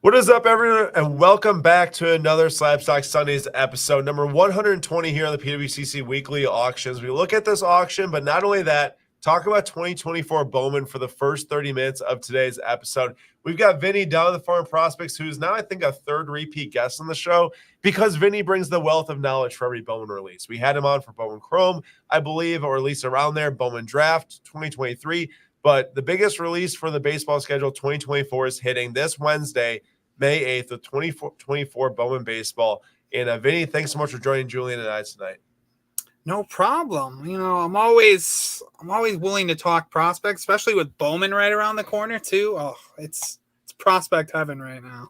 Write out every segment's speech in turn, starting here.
What is up, everyone, and welcome back to another Slabstock Sundays episode, number 120 here on the PWCC Weekly Auctions. We look at this auction, but not only that, talk about 2024 Bowman for the first 30 minutes of today's episode. We've got Vinny down at the Farm Prospects, who's now, I think, a third repeat guest on the show because Vinny brings the wealth of knowledge for every Bowman release. We had him on for Bowman Chrome, I believe, or at least around there, Bowman Draft 2023. But the biggest release for the baseball schedule 2024 is hitting this Wednesday, May 8th, of 2024 Bowman Baseball. And Vinny, thanks so much for joining Julian and I tonight. No problem. You know, I'm always willing to talk prospects, especially with Bowman right around the corner too. Oh, it's prospect heaven right now.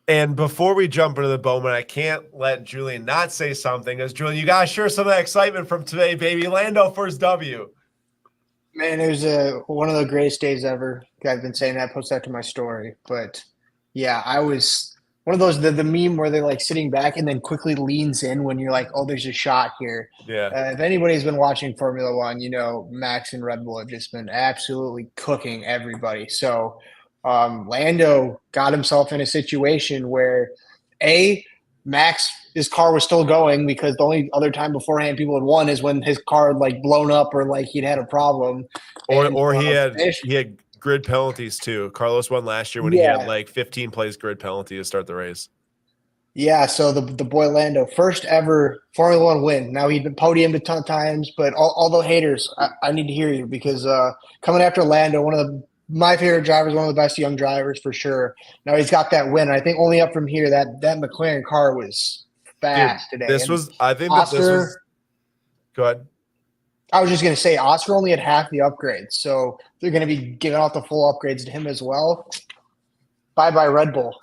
And before we jump into the Bowman, I can't let Julian not say something. Because Julian, you gotta share some of that excitement from today, baby. Lando first W. Man, it was one of the greatest days ever. I've been saying that, post that to my story, but yeah, I was one of those the meme where they're like sitting back and then quickly leans in when you're like, oh, there's a shot here. Yeah. If anybody's been watching Formula One, you know Max and Red Bull have just been absolutely cooking everybody. So Lando got himself in a situation where his car was still going because the only other time beforehand people had won is when his car had like blown up or like he'd had a problem. Or he had grid penalties too. Carlos won last year when he had like 15 plays grid penalty to start the race. Yeah, so the boy Lando, first ever Formula One win. Now he'd been podiumed a ton of times, but all the haters, I need to hear you because coming after Lando, one of my favorite drivers, one of the best young drivers for sure. Now he's got that win. I think only up from here that McLaren car was fast today. This was – I think that this was – go ahead. I was just going to say, Oscar only had half the upgrades, so they're going to be giving out the full upgrades to him as well. Bye-bye, Red Bull.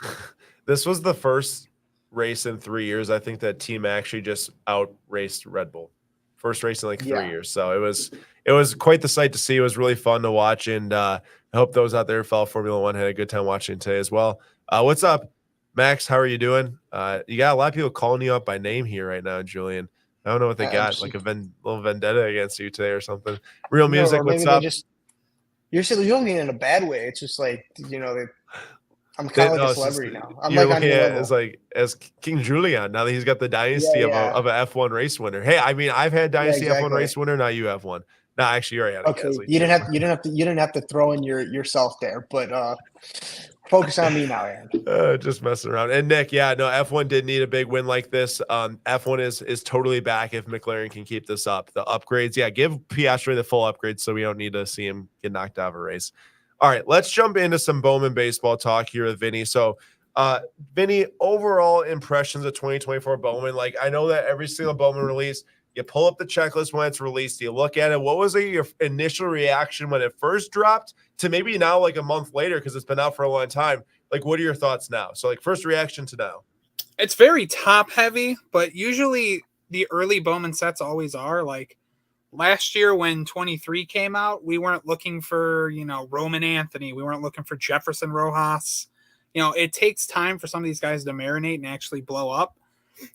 This was the first race in 3 years, I think, that team actually just out-raced Red Bull. First race in like 3 years. So it was quite the sight to see. It was really fun to watch, and I hope those out there who follow Formula One had a good time watching today as well. What's up, Max? How are you doing? You got a lot of people calling you up by name here right now, Julian. I don't know what they got, like a little vendetta against you today or something. Real music, what's up? You're looking in a bad way. It's just like, you know, I'm kind of like a celebrity now. I'm like on your level. It's like as King Julian, now that he's got the dynasty of an F1 race winner. Hey, I mean, I've had dynasty F1 race winner, now you have one. No, actually, you already had okay. You didn't have to throw in yourself there, but focus on me now, Aaron. Just messing around. And Nick, F1 did need a big win like this. F1 is totally back if McLaren can keep this up. The upgrades, give Piastri the full upgrade so we don't need to see him get knocked out of a race. All right, let's jump into some Bowman baseball talk here with Vinny. So, Vinny, overall impressions of 2024 Bowman. Like, I know that every single Bowman release, you pull up the checklist when it's released, you look at it. What was your initial reaction when it first dropped to maybe now, like a month later, because it's been out for a long time? Like, what are your thoughts now? So, like, first reaction to now. It's very top heavy, but usually the early Bowman sets always are. Like last year when 23 came out, we weren't looking for, Roman Anthony. We weren't looking for Jefferson Rojas. It takes time for some of these guys to marinate and actually blow up.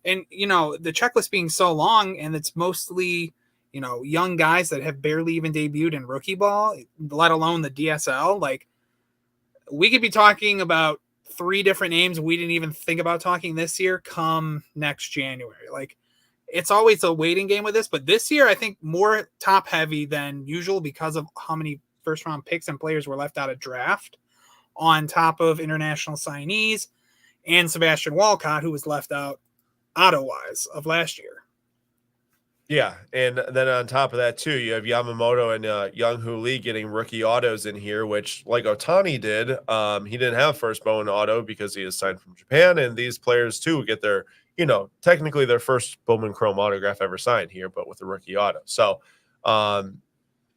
And, the checklist being so long and it's mostly, young guys that have barely even debuted in rookie ball, let alone the DSL. Like, we could be talking about 3 different names we didn't even think about talking this year come next January. Like, it's always a waiting game with this, but this year I think more top heavy than usual because of how many first round picks and players were left out of draft on top of international signees and Sebastian Walcott, who was left out auto-wise of last year. Yeah, and then on top of that, too, you have Yamamoto and Young Hoo Lee getting rookie autos in here, which, like Ohtani did, he didn't have first Bowman auto because he is signed from Japan, and these players, too, get their, technically their first Bowman Chrome autograph ever signed here, but with a rookie auto. So, I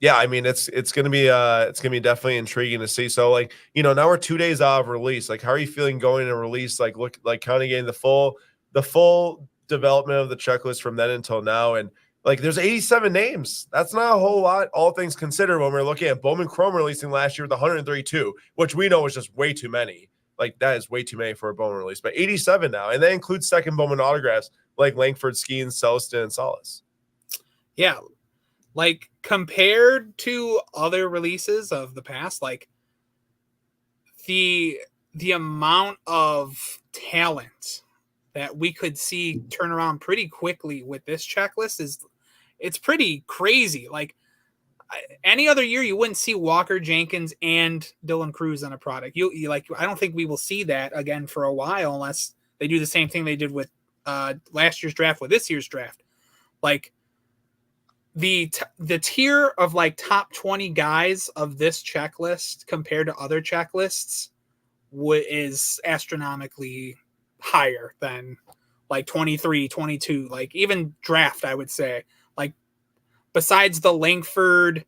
mean, it's gonna be definitely intriguing to see. So, like, now we're 2 days out of release. Like, how are you feeling going to release? Like, kind of getting the full development of the checklist from then until now. And like, there's 87 names. That's not a whole lot, all things considered, when we're looking at Bowman Chrome releasing last year with 132, which we know is just way too many. Like, that is way too many for a Bowman release, but 87 now. And that includes second Bowman autographs like Langford, Skeens, Celiston, and Salas. Yeah. Like, compared to other releases of the past, like the the amount of talent that we could see turn around pretty quickly with this checklist it's pretty crazy. Like any other year, you wouldn't see Walker, Jenkins, and Dylan Cruz on a product. You like, I don't think we will see that again for a while unless they do the same thing they did with last year's draft with this year's draft. Like the tier of like top 20 guys of this checklist compared to other checklists is astronomically higher than like 23, 22, like even draft, I would say. Like besides the Langford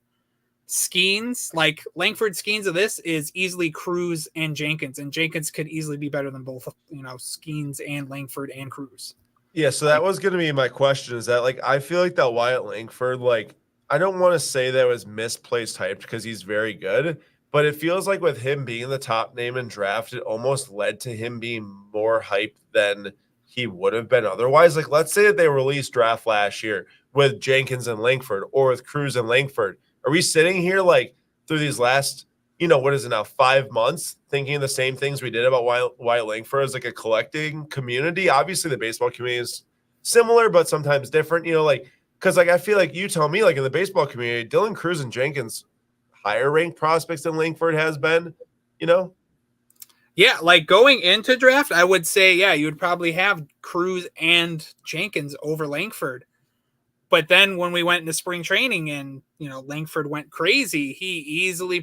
Skeens, like Langford Skeens of this is easily Cruz and Jenkins could easily be better than both, Skeens and Langford and Cruz. Yeah, so that was going to be my question, is that like I feel like that Wyatt Langford, like I don't want to say that was misplaced hype because he's very good, but it feels like with him being the top name in draft, it almost led to him being more hyped than he would have been otherwise. Like let's say that they released draft last year with Jenkins and Langford or with Cruz and Langford. Are we sitting here like through these last, what is it now, 5 months, thinking the same things we did about Wyatt Langford as like a collecting community? Obviously, the baseball community is similar, but sometimes different, because like I feel like you tell me, like in the baseball community, Dylan Cruz and Jenkins higher ranked prospects than Langford has been, Yeah, like going into draft, I would say, yeah, you would probably have Cruz and Jenkins over Langford. But then when we went into spring training and, Langford went crazy, he easily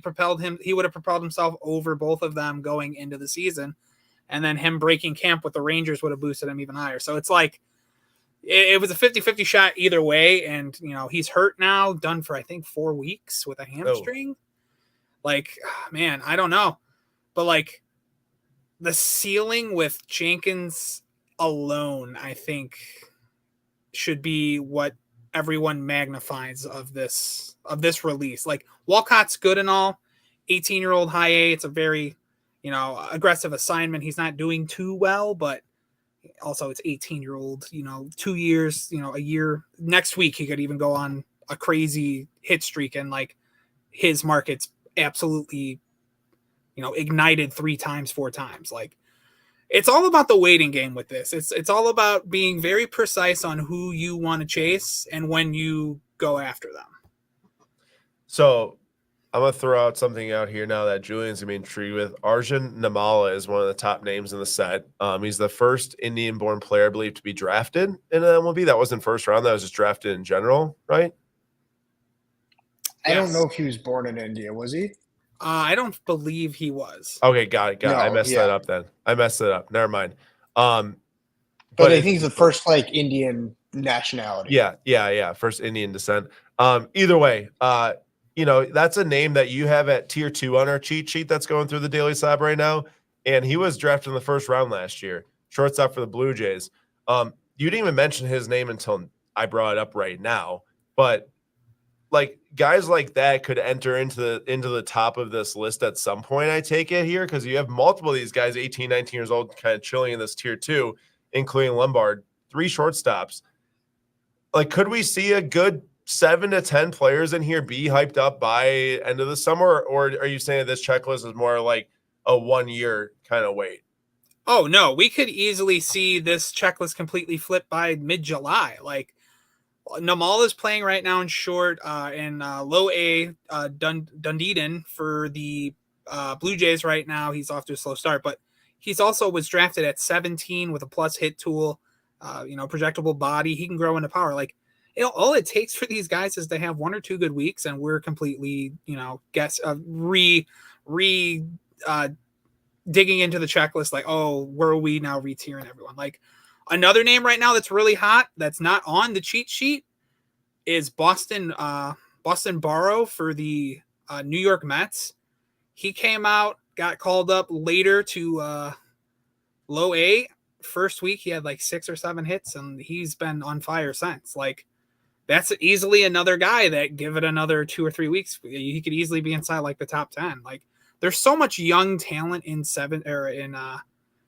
he would have propelled himself over both of them going into the season. And then him breaking camp with the Rangers would have boosted him even higher. So it's like, it was a 50-50 shot either way. And, he's hurt now, done for, I think, 4 weeks with a hamstring. Like, man, I don't know. But like the ceiling with Jenkins alone, I think should be what everyone magnifies of this release. Like Walcott's good and all, 18-year-old high A. It's a very, aggressive assignment. He's not doing too well, but also it's 18-year-old, 2 years, a year. Next week, he could even go on a crazy hit streak and like his market's absolutely, ignited 3 times, 4 times. Like it's all about the waiting game with this. It's all about being very precise on who you want to chase and when you go after them. So I'm going to throw out something out here now that Julian's going to be intrigued with. Arjun Namala is one of the top names in the set. He's the first Indian-born player, I believe, to be drafted in an MLB. That wasn't first round. That was just drafted in general, right? I don't know if he was born in India. Was he? I don't believe he was. Okay, got it. No, I messed that up then. I messed it up. Never mind. But I think he's the first like Indian nationality. Yeah. First Indian descent. Either way, that's a name that you have at tier 2 on our cheat sheet that's going through the Daily Slab right now. And he was drafted in the first round last year, shortstop for the Blue Jays. You didn't even mention his name until I brought it up right now, but like guys like that could enter into the top of this list at some point, I take it here, because you have multiple of these guys, 18, 19 years old, kind of chilling in this tier 2, including Lombard, 3 shortstops. Like, could we see a good 7 to 10 players in here be hyped up by end of the summer? Or are you saying this checklist is more like a 1 year kind of wait? Oh, no, we could easily see this checklist completely flip by mid-July. Like, Namal is playing right now in short in low A Dunedin for the Blue Jays right now. He's off to a slow start, but he's also was drafted at 17 with a plus hit tool, projectable body. He can grow into power. Like, all it takes for these guys is to have 1 or 2 good weeks, and we're completely, digging into the checklist. Like, oh, where are we now retiering everyone? Like, another name right now that's really hot that's not on the cheat sheet is Boston Barrow for the New York Mets. He came out, got called up later to low A. First week, he had like 6 or 7 hits, and he's been on fire since. Like, that's easily another guy that give it another 2 or 3 weeks, he could easily be inside like the top 10. Like, there's so much young talent in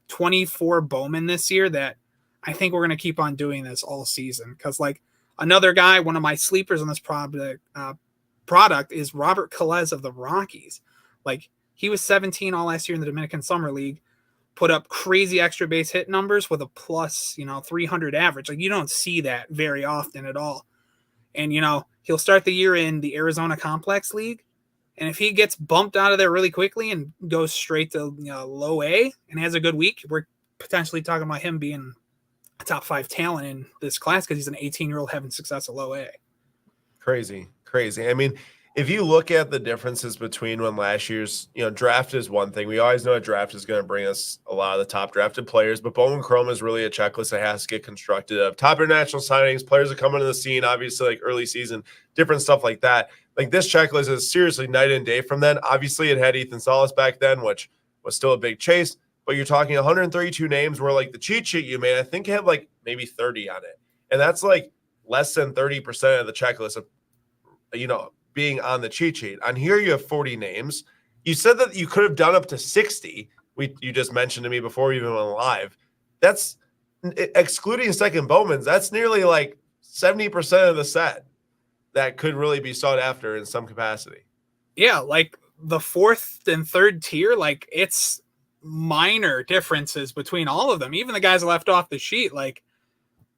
24 Bowman this year that I think we're going to keep on doing this all season. Because like another guy, one of my sleepers on this product is Robert Calez of the Rockies. Like, he was 17 all last year in the Dominican Summer League. put up crazy extra base hit numbers with a plus, 300 average. Like, you don't see that very often at all. And, he'll start the year in the Arizona Complex League. And if he gets bumped out of there really quickly and goes straight to low A and has a good week, we're potentially talking about him being a top 5 talent in this class because he's an 18-year-old having success at low A. Crazy. I mean, if you look at the differences between when last year's, draft is one thing. We always know a draft is going to bring us a lot of the top drafted players, but Bowman Chrome is really a checklist that has to get constructed of top international signings, players that come into the scene, obviously like early season, different stuff like that. Like this checklist is seriously night and day from then. Obviously it had Ethan Salas back then, which was still a big chase, but you're talking 132 names where like the cheat sheet you made, I think had like maybe 30 on it. And that's like less than 30% of the checklist of, being on the cheat sheet. On here, you have 40 names. You said that you could have done up to 60. You just mentioned to me before we even went live. That's excluding second Bowman's. That's nearly like 70% of the set that could really be sought after in some capacity. Yeah, like the fourth and third tier, like it's minor differences between all of them. Even the guys left off the sheet, like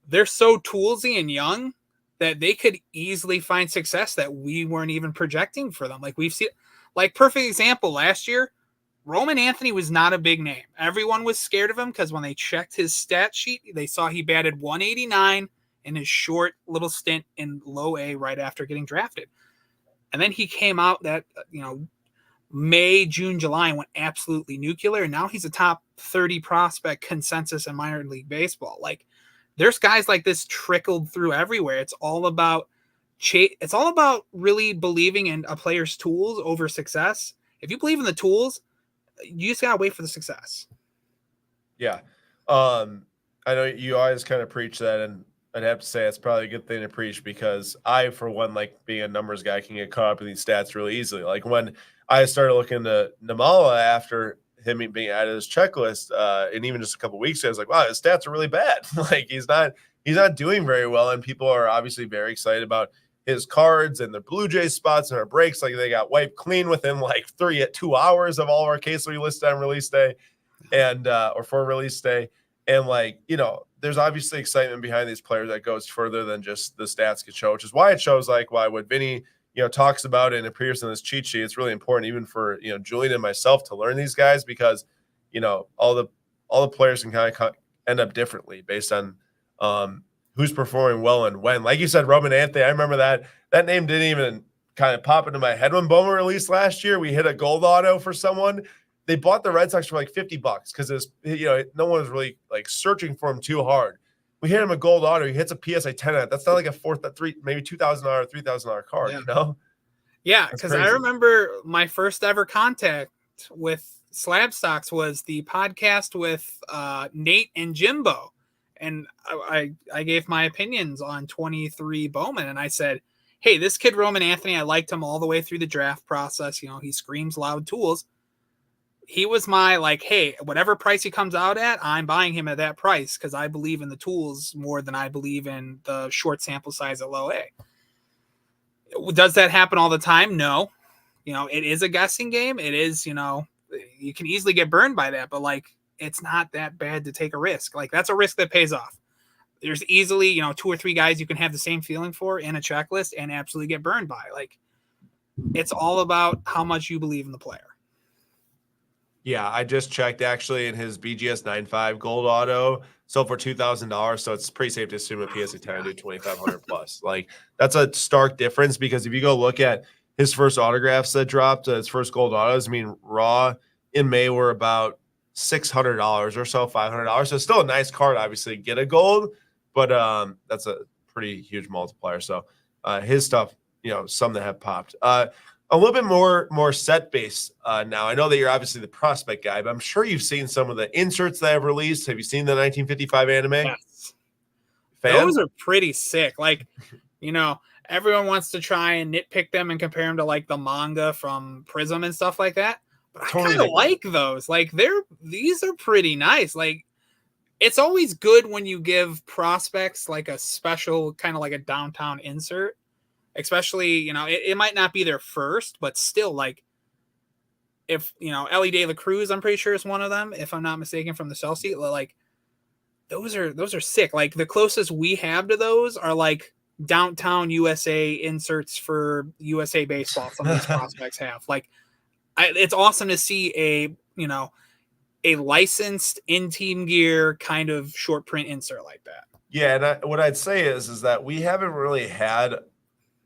they're so toolsy and young that they could easily find success that we weren't even projecting for them. Like we've seen, like perfect example last year, Roman Anthony was not a big name. Everyone was scared of him because when they checked his stat sheet, they saw he batted 189 in his short little stint in low A right after getting drafted. And then he came out that, May, June, July and went absolutely nuclear. And now he's a top 30 prospect consensus in minor league baseball. Like, there's guys like this trickled through everywhere. It's all about really believing in a player's tools over success. If you believe in the tools, you just gotta wait for the success. Yeah. I know you always kind of preach that, and I'd have to say it's probably a good thing to preach because I, for one, like being a numbers guy, can get caught up in these stats really easily. Like when I started looking to Namala after him being added his checklist, and even just a couple of weeks ago, I was like, wow, his stats are really bad. Like he's not doing very well, and people are obviously very excited about his cards and the Blue Jays spots and our breaks. Like they got wiped clean within like 2 hours of all of our cases we listed on release day, and or for release day. And like, there's obviously excitement behind these players that goes further than just the stats could show, which is why it shows like why what Vinny talks about and appears in this cheat sheet. It's really important even for Julian and myself to learn these guys because all the players can kind of end up differently based on who's performing well and when. Like you said, Roman Anthony, I remember that name didn't even kind of pop into my head when Bowman released last year. We hit a gold auto for someone. They bought the Red Sox for like $50 because it's no one was really like searching for him too hard. We hit him a gold auto. He hits a PSA 10 on it. That's not like maybe $2,000, $3,000 card, Yeah, because I remember my first ever contact with Slab Stocks was the podcast with Nate and Jimbo. And I gave my opinions on 23 Bowman. And I said, hey, this kid, Roman Anthony, I liked him all the way through the draft process. He screams loud tools. He was my like, hey, whatever price he comes out at, I'm buying him at that price because I believe in the tools more than I believe in the short sample size at low A. Does that happen all the time? No. It is a guessing game. It is, you can easily get burned by that, but like, it's not that bad to take a risk. Like that's a risk that pays off. There's easily, 2 or 3 guys you can have the same feeling for in a checklist and absolutely get burned by. Like it's all about how much you believe in the player. Yeah, I just checked actually in his BGS 95 gold auto, sold for $2,000. So it's pretty safe to assume a PSA 10 do 2,500 plus. Like that's a stark difference because if you go look at his first autographs that dropped, his first gold autos, I mean, raw in May were about $600 or so, $500. So it's still a nice card, obviously, get a gold, but that's a pretty huge multiplier. So his stuff, some that have popped. A little bit more set based now. I know that you're obviously the prospect guy, but I'm sure you've seen some of the inserts that I've released. Have you seen the 1955 anime? Yes. Those are pretty sick. Like, everyone wants to try and nitpick them and compare them to like the manga from Prism and stuff like that. But I kind of like those. Like these are pretty nice. Like it's always good when you give prospects like a special kind of like a downtown insert. Especially, it might not be their first, but still, like, if Ellie De La Cruz, I'm pretty sure is one of them, if I'm not mistaken, from the Chelsea. Like those are sick. Like the closest we have to those are like downtown USA inserts for USA baseball. Some of these prospects have like, it's awesome to see a licensed in team gear kind of short print insert like that. Yeah, and what I'd say is that we haven't really had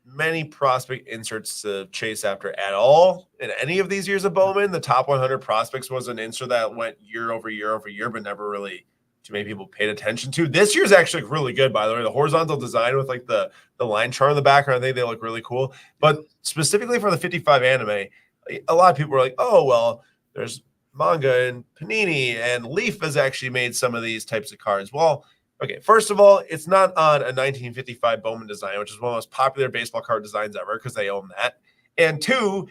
many prospect inserts to chase after at all in any of these years of Bowman. The top 100 prospects was an insert that went year over year over year, but never really too many people paid attention to. This year's actually really good, by the way. The horizontal design with like the line chart in the background, I think they look really cool. But specifically for the 55 anime, a lot of people were like, oh, well, there's manga and Panini, and Leaf has actually made some of these types of cards. Well, okay, first of all, it's not on a 1955 Bowman design, which is one of the most popular baseball card designs ever because they own that. And two,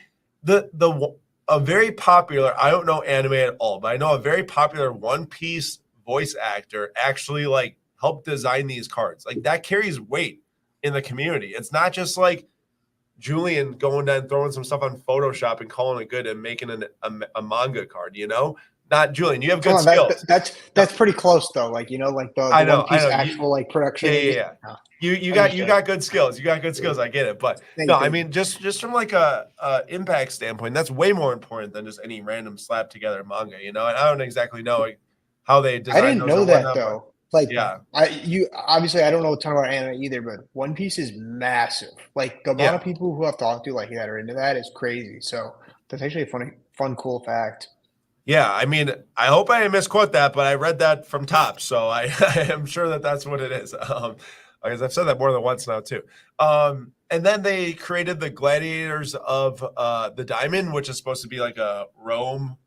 a very popular, I don't know anime at all, but I know a very popular One Piece voice actor actually like helped design these cards. Like that carries weight in the community. It's not just like Julian going down throwing some stuff on Photoshop and calling it good and making a manga card, Not Julian. You have good skills. That's pretty close though. Like like the One Piece actual like production. Yeah. You got good skills. You got good skills. I get it, but I mean just from like a impact standpoint, that's way more important than just any random slap together manga. And I don't exactly know like how they design. I didn't know that though. Like, yeah, obviously I don't know a ton about anime either, but One Piece is massive. Like the amount of people who I've talked to like that are into that is crazy. So that's actually a fun, cool fact. Yeah, I mean, I hope I didn't misquote that, but I read that from Top, so I am sure that that's what it is. Because I've said that more than once now too. And then they created the Gladiators of the Diamond, which is supposed to be like a Rome,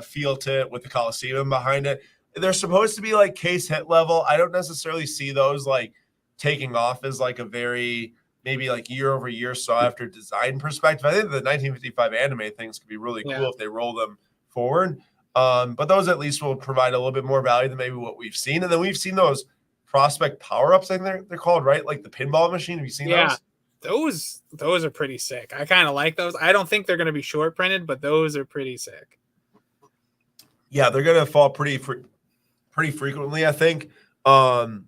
feel to it with the Colosseum behind it. They're supposed to be like case hit level. I don't necessarily see those like taking off as like a very maybe like year over year sought after design perspective. I think the 1955 anime things could be really cool if they roll them forward. But those at least will provide a little bit more value than maybe what we've seen. And then we've seen those prospect power-ups, I think they're called, right? Like the pinball machine. Have you seen those? Those are pretty sick. I kind of like those. I don't think they're going to be short printed, but those are pretty sick. Yeah, they're going to fall pretty frequently, I think. Tom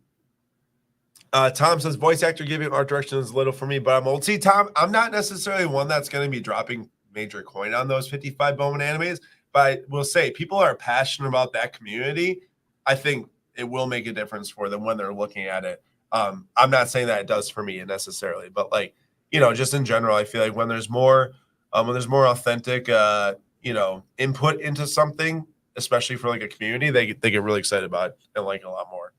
says voice actor giving art direction is little for me, but I'm old. See, Tom, I'm not necessarily one that's going to be dropping major coin on those 55 Bowman animes, but I will say people are passionate about that community. I think it will make a difference for them when they're looking at it. I'm not saying that it does for me necessarily, but like, just in general, I feel like when there's more authentic, input into something, especially for like a community, they get really excited about it and like it a lot more.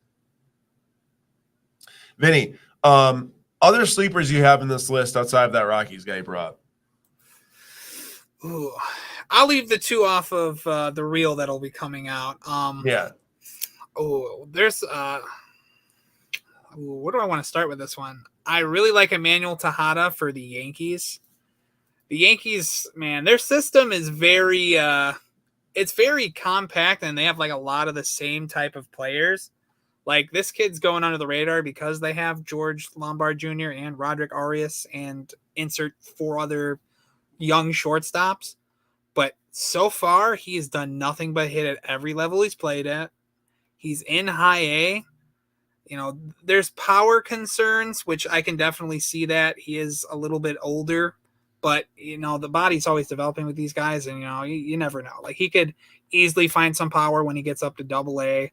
Vinny, other sleepers you have in this list outside of that Rockies guy you brought? Ooh, I'll leave the two off of the reel that'll be coming out. Yeah. Oh, there's what do I want to start with this one? I really like Emmanuel Tejada for the Yankees. The Yankees, man, their system is very it's very compact, and they have like a lot of the same type of players. Like this kid's going under the radar because they have George Lombard Jr. and Roderick Arias and insert 4 other young shortstops. But so far, he's done nothing but hit at every level he's played at. He's in high A. There's power concerns, which I can definitely see that. He is a little bit older, but, the body's always developing with these guys, and, you never know. Like, he could easily find some power when he gets up to Double A.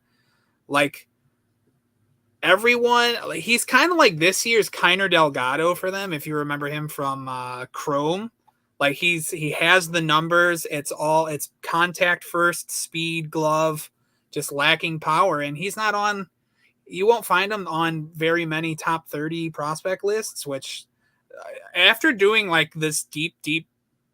Like, everyone, he's kind of like this year's Kiner Delgado for them, if you remember him from Chrome. Like, he has the numbers. It's contact first, speed, glove, just lacking power. And he's not on, you won't find him on very many top 30 prospect lists, which after doing like this deep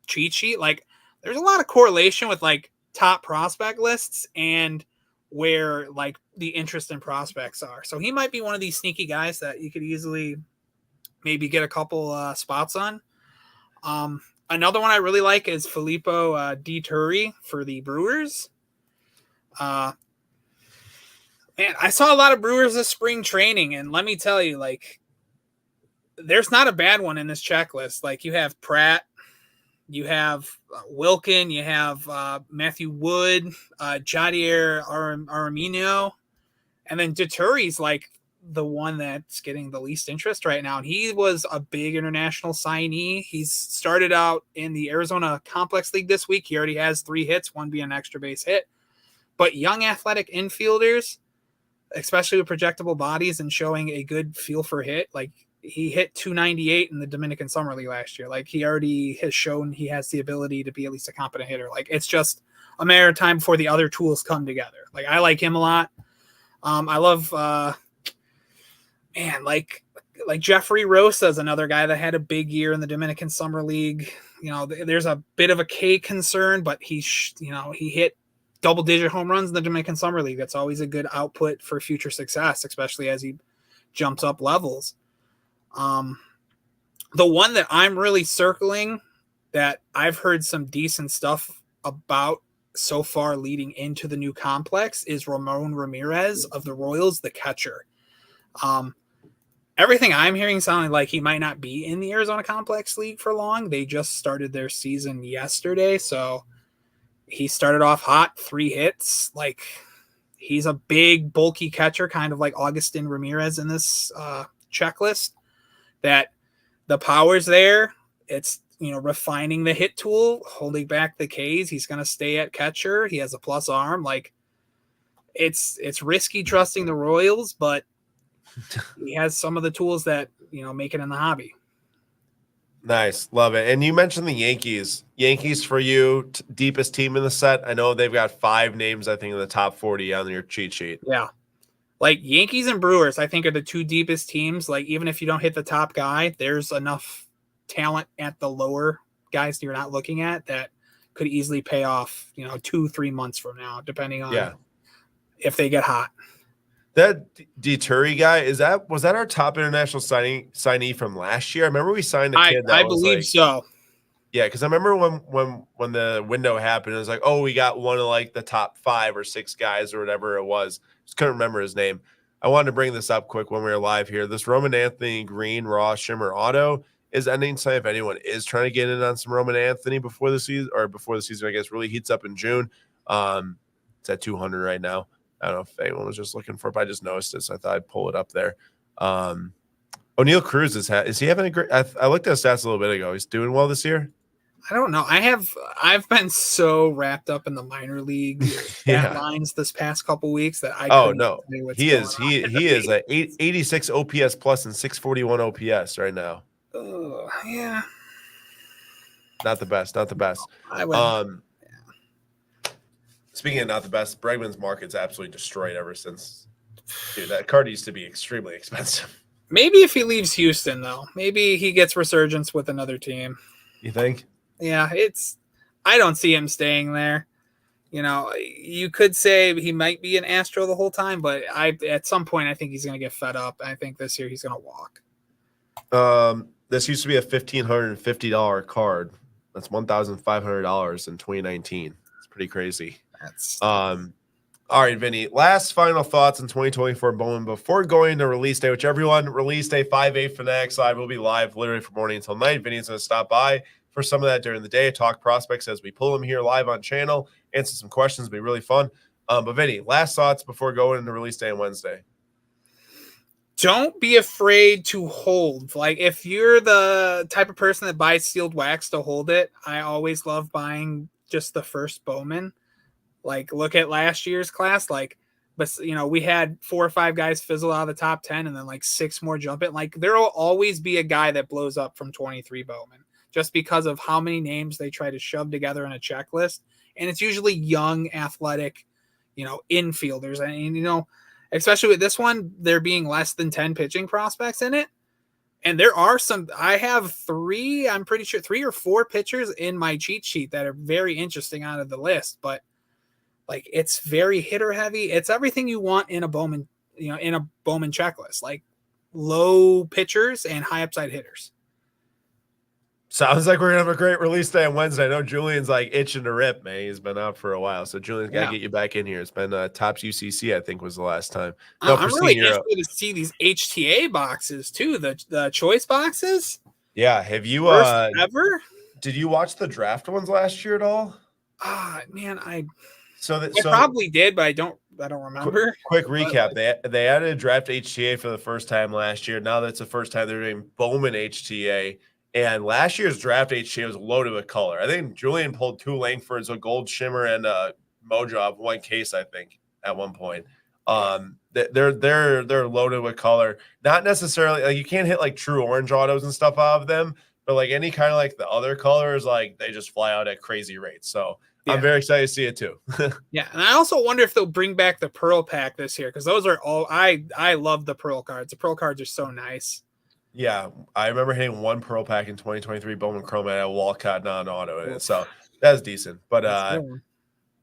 cheat sheet, like there's a lot of correlation with like top prospect lists and where like the interest in prospects are. So he might be one of these sneaky guys that you could easily maybe get a couple spots on. Another one I really like is Filippo Di Turi for the Brewers. Man, I saw a lot of Brewers this spring training, and let me tell you, like, there's not a bad one in this checklist. Like, you have Pratt, You have Wilkin, you have Matthew Wood, Jadier Aramino, and then Deturi's like the one that's getting the least interest right now. And he was a big international signee. He's started out in the Arizona Complex League this week. He already has 3 hits, one being an extra base hit. But young athletic infielders, especially with projectable bodies and showing a good feel for hit, like he hit 298 in the Dominican Summer League last year. Like he already has shown he has the ability to be at least a competent hitter. Like it's just a matter of time before the other tools come together. Like I like him a lot. I love, like Jeffrey Rosa is another guy that had a big year in the Dominican Summer League. You know, there's a bit of a K concern, but he hit double-digit home runs in the Dominican Summer League. That's always a good output for future success, especially as he jumps up levels. The one that I'm really circling that I've heard some decent stuff about so far leading into the new complex is Ramon Ramirez of the Royals, the catcher. Everything I'm hearing sounding like he might not be in the Arizona Complex League for long. They just started their season yesterday, so he started off hot, 3 hits. Like he's a big, bulky catcher, kind of like Augustin Ramirez in this checklist. That the power's there. It's refining the hit tool, holding back the Ks. He's going to stay at catcher. He has a plus arm. Like it's risky trusting the Royals, but he has some of the tools that, make it in the hobby. Nice. Love it. And you mentioned the Yankees. Yankees for you, deepest team in the set. I know they've got 5 names, I think, in the top 40 on your cheat sheet. Yeah. Like Yankees and Brewers, I think, are the 2 deepest teams. Like even if you don't hit the top guy, there's enough talent at the lower guys you're not looking at that could easily pay off, 2-3 months from now, depending on if they get hot. That Deturi guy, was that our top international signee from last year? I remember we signed a kid. I believe so. Yeah, because I remember when the window happened, it was like, oh, we got one of like the top 5 or 6 guys or whatever it was. Just couldn't remember his name. I wanted to bring this up quick when we were live here. This Roman Anthony Green Raw Shimmer Auto is ending tonight. If anyone is trying to get in on some Roman Anthony before the season, I guess, really heats up in June. It's at 200 right now. I don't know if anyone was just looking for it, but I just noticed it, so I thought I'd pull it up there. O'Neal Cruz is he having a great? I looked at his stats a little bit ago. He's doing well this year. I don't know. I've been so wrapped up in the minor league lines this past couple weeks that I he is at 86 OPS plus and 641 OPS right now. Yeah, not the best. I would. Speaking of not the best, Bregman's market's absolutely destroyed ever since. Dude, that card used to be extremely expensive. Maybe if he leaves Houston, though, maybe he gets resurgence with another team. You think? Yeah, I don't see him staying there. You could say he might be an Astro the whole time, but at some point I think he's going to get fed up. I think this year he's going to walk. This used to be a $1,550 card. That's $1,500 in 2019. It's pretty crazy. All right, Vinny. Last final thoughts in 2024 Bowman before going to release day, which everyone, release day 5/8 Fanatics Live will be live literally from morning until night. Vinny's going to stop by for some of that during the day, talk prospects as we pull them here live on channel, answer some questions. It'll be really fun. But Vinny, last thoughts before going into release day on Wednesday. Don't be afraid to hold. Like if you're the type of person that buys sealed wax to hold it, I always love buying just the first Bowman. Like look at last year's class, but we had 4 or 5 guys fizzle out of the top 10 and then like 6 more jump it. Like there will always be a guy that blows up from 23 Bowman just because of how many names they try to shove together in a checklist. And it's usually young, athletic, infielders. And, especially with this one, there being less than 10 pitching prospects in it. And there are I have 3, I'm pretty sure 3 or 4 pitchers in my cheat sheet that are very interesting out of the list, but like it's very hitter heavy. It's everything you want in a Bowman, in a Bowman checklist, like low pitchers and high upside hitters. Sounds like we're gonna have a great release day on Wednesday. I know Julian's like itching to rip, man. He's been out for a while, so Julian's got to get you back in here. It's been Tops UCC, I think, was the last time. No, I'm really interested to see these HTA boxes too, the choice boxes. Yeah, have you first ever? Did you watch the draft ones last year at all? Man, I So probably did, but I don't remember. Quick recap: they added draft HTA for the first time last year. Now that's the first time they're doing Bowman HTA. And last year's draft HTA was loaded with color. I think Julian pulled 2 Langfords, a gold shimmer, and a Mojo of 1 case. I think at one point. They're loaded with color. Not necessarily like you can't hit like true orange autos and stuff out of them, but like any kind of like the other colors, like they just fly out at crazy rates. So I'm very excited to see it too. Yeah, and I also wonder if they'll bring back the Pearl Pack this year because those are all I love the Pearl cards. The Pearl cards are so nice. Yeah, I remember hitting 1 Pearl Pack in 2023 Bowman Chrome at a Walcott non-auto in it, so that's decent. But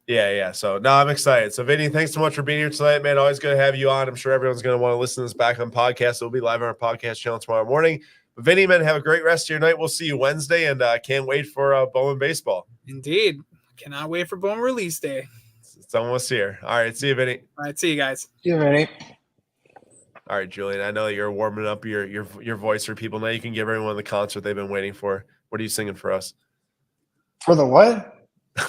yeah. So no, I'm excited. So Vinny, thanks so much for being here tonight, man. Always good to have you on. I'm sure everyone's going to want to listen to this back on podcast. It'll be live on our podcast channel tomorrow morning. But Vinny, man, have a great rest of your night. We'll see you Wednesday, and can't wait for Bowman baseball. Indeed. Cannot wait for Bowman release day. It's almost here. All right, see you, Vinny. All right, see you guys. See you, Vinny. All right, Julian, I know that you're warming up your voice for people. Now you can give everyone the concert they've been waiting for. What are you singing for us? For the what?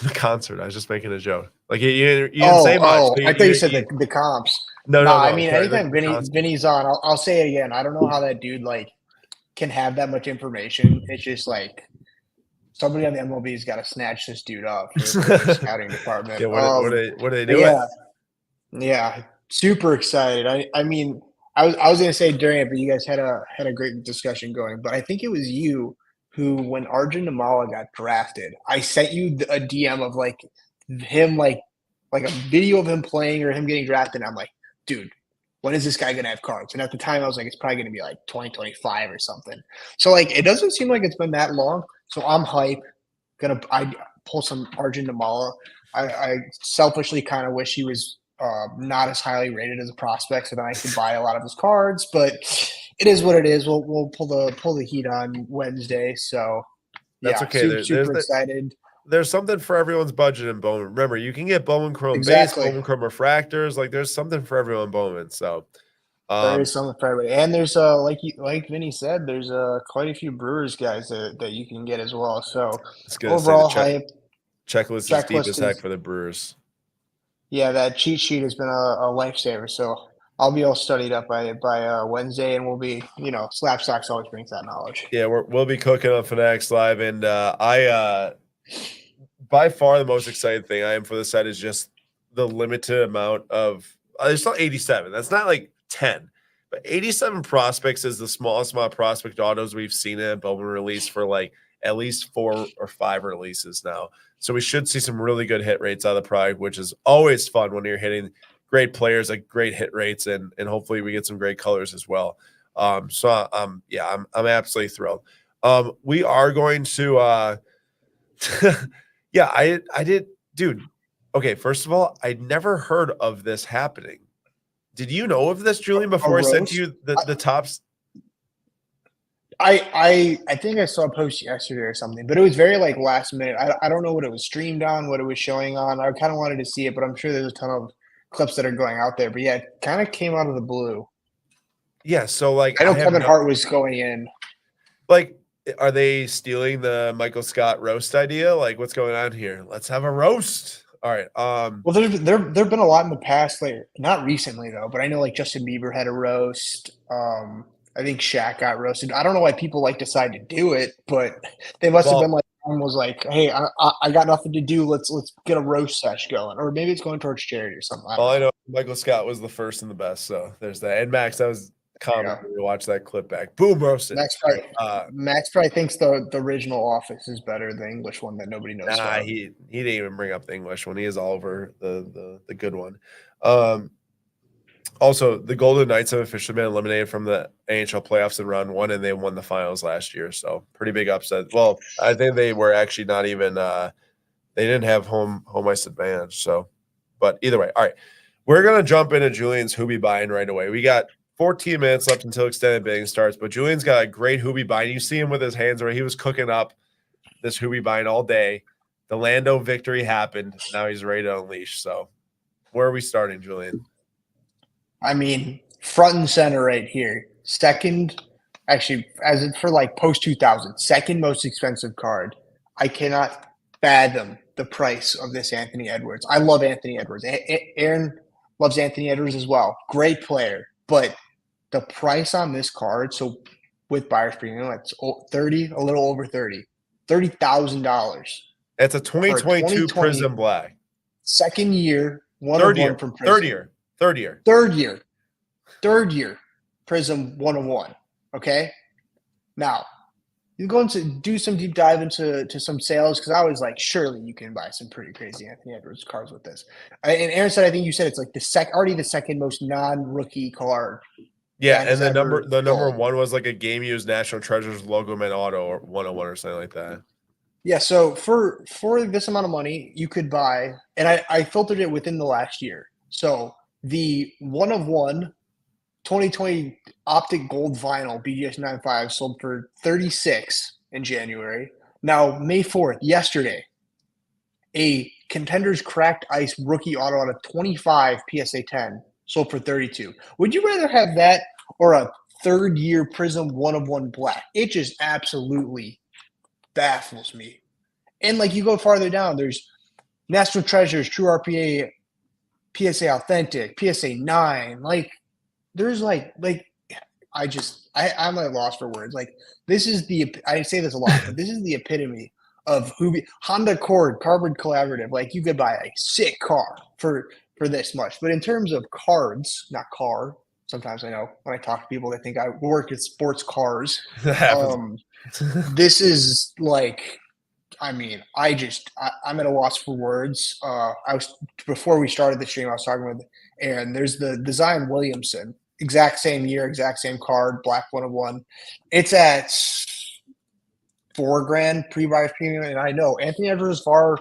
The concert. I was just making a joke. Like you didn't say much. I thought you said the comps. No. I mean, anytime Vinny's on, I'll say it again. I don't know how that dude like can have that much information. It's just like somebody on the MLB's got to snatch this dude up for the scouting department. Yeah, what are they doing? Yeah, super excited. I mean, I was gonna say during it, but you guys had a great discussion going. But I think it was you who, when Arjun Namala got drafted, I sent you a DM of like him like a video of him playing or him getting drafted. And I'm like, dude, when is this guy gonna have cards? And at the time, I was like, it's probably gonna be like 2025 or something. So like, it doesn't seem like it's been that long. So I'm hype. I pull some Arjun Namala. I selfishly kind of wish he was not as highly rated as a prospect, so then I could buy a lot of his cards. But it is what it is. We'll pull the heat on Wednesday. So that's okay. Super excited. There's something for everyone's budget in Bowman. Remember, you can get Bowman Chrome base, Bowman Chrome refractors. Like there's something for everyone in Bowman. So there is something for everybody. And there's like Vinny said, there's quite a few Brewers guys that you can get as well. So overall hype. Checklist is deep as heck for the Brewers. Yeah, that cheat sheet has been a lifesaver. So I'll be all studied up by Wednesday, and we'll be, Slapstocks always brings that knowledge. Yeah, we'll be cooking on Fanatics Live, and I by far the most exciting thing I am for this set is just the limited amount of. It's not 87. That's not like 10, but 87 prospects is the smallest amount of prospect autos we've seen in a Bowman release for like at least 4 or 5 releases now. So we should see some really good hit rates out of the product, which is always fun when you're hitting great players at great hit rates, and hopefully we get some great colors as well. I'm absolutely thrilled. We are going to yeah, I did, dude. Okay, first of all, I'd never heard of this happening. Did you know of this, Julian, before I sent you the tops? I think I saw a post yesterday or something, but it was very like last minute. I don't know what it was streamed on, what it was showing on. I kind of wanted to see it, but I'm sure there's a ton of clips that are going out there. But yeah, it kind of came out of the blue. Yeah, so like I know Kevin Hart was going in. Like, are they stealing the Michael Scott roast idea? Like, what's going on here? Let's have a roast. All right. Well, there've been a lot in the past, like not recently though, but I know like Justin Bieber had a roast. I think Shaq got roasted. I don't know why people like decide to do it, but they must have been like, was like, hey, I got nothing to do. Let's get a roast sesh going, or maybe it's going towards charity or something. I know Michael Scott was the first and the best, so there's that. And Max, that was common when we watch that clip back. Boom, roasted. Max probably thinks the original Office is better than the English one that nobody knows. Nah, he didn't even bring up the English one. He is all over the good one. Also, the Golden Knights have officially been eliminated from the NHL playoffs in round 1, and they won the finals last year. So pretty big upset. Well, I think they were actually not even they didn't have home ice advantage. So, but either way, all right, we're gonna jump into Julian's Hoobie buying right away. We got 14 minutes left until extended bidding starts, but Julian's got a great Hoobie buying. You see him with his hands where he was cooking up this Hoobie buying all day. The Lando victory happened. Now he's ready to unleash. So, where are we starting, Julian? I mean, front and center right here. Second, actually, as for like post 2000, second most expensive card. I cannot fathom the price of this Anthony Edwards. I love Anthony Edwards. Aaron loves Anthony Edwards as well. Great player. But the price on this card, so with buyer's premium, it's 30, a little over 30. $30,000. It's a 2022 Prism Black. Second year, one Third of year. one from Prism. Third year, Prism 101. Okay? Now, you're going to do some deep dive into some sales because I was like, surely you can buy some pretty crazy Anthony Edwards cards with this. And Aaron said, I think you said it's like already the second most non-rookie card. Yeah, and the number one was like a game used National Treasures logo man auto or 101 or something like that. Yeah, so for this amount of money, you could buy, and I filtered it within the last year. So the 1 of 1 2020 Optic Gold Vinyl BGS 95 sold for $36 in January. Now, May 4th, yesterday, a Contenders Cracked Ice rookie auto out of 25 PSA 10 sold for $32. Would you rather have that or a third-year Prism 1 of 1 Black? It just absolutely baffles me. And like you go farther down, there's National Treasures, True RPA, PSA Authentic, PSA 9. Like, there's I'm at a loss for words. Like, this is I say this a lot, but this is the epitome of Honda Accord Carbon Collaborative. Like, you could buy a sick car for this much. But in terms of cards, not car, sometimes I know when I talk to people, they think I work at sports cars. That happens. This is like, I'm at a loss for words. Before we started the stream, I was talking with Aaron. There's the Zion Williamson, exact same year, exact same card, Black 1 of 1. It's at $4,000 pre-buy premium, and I know Anthony Edwards is far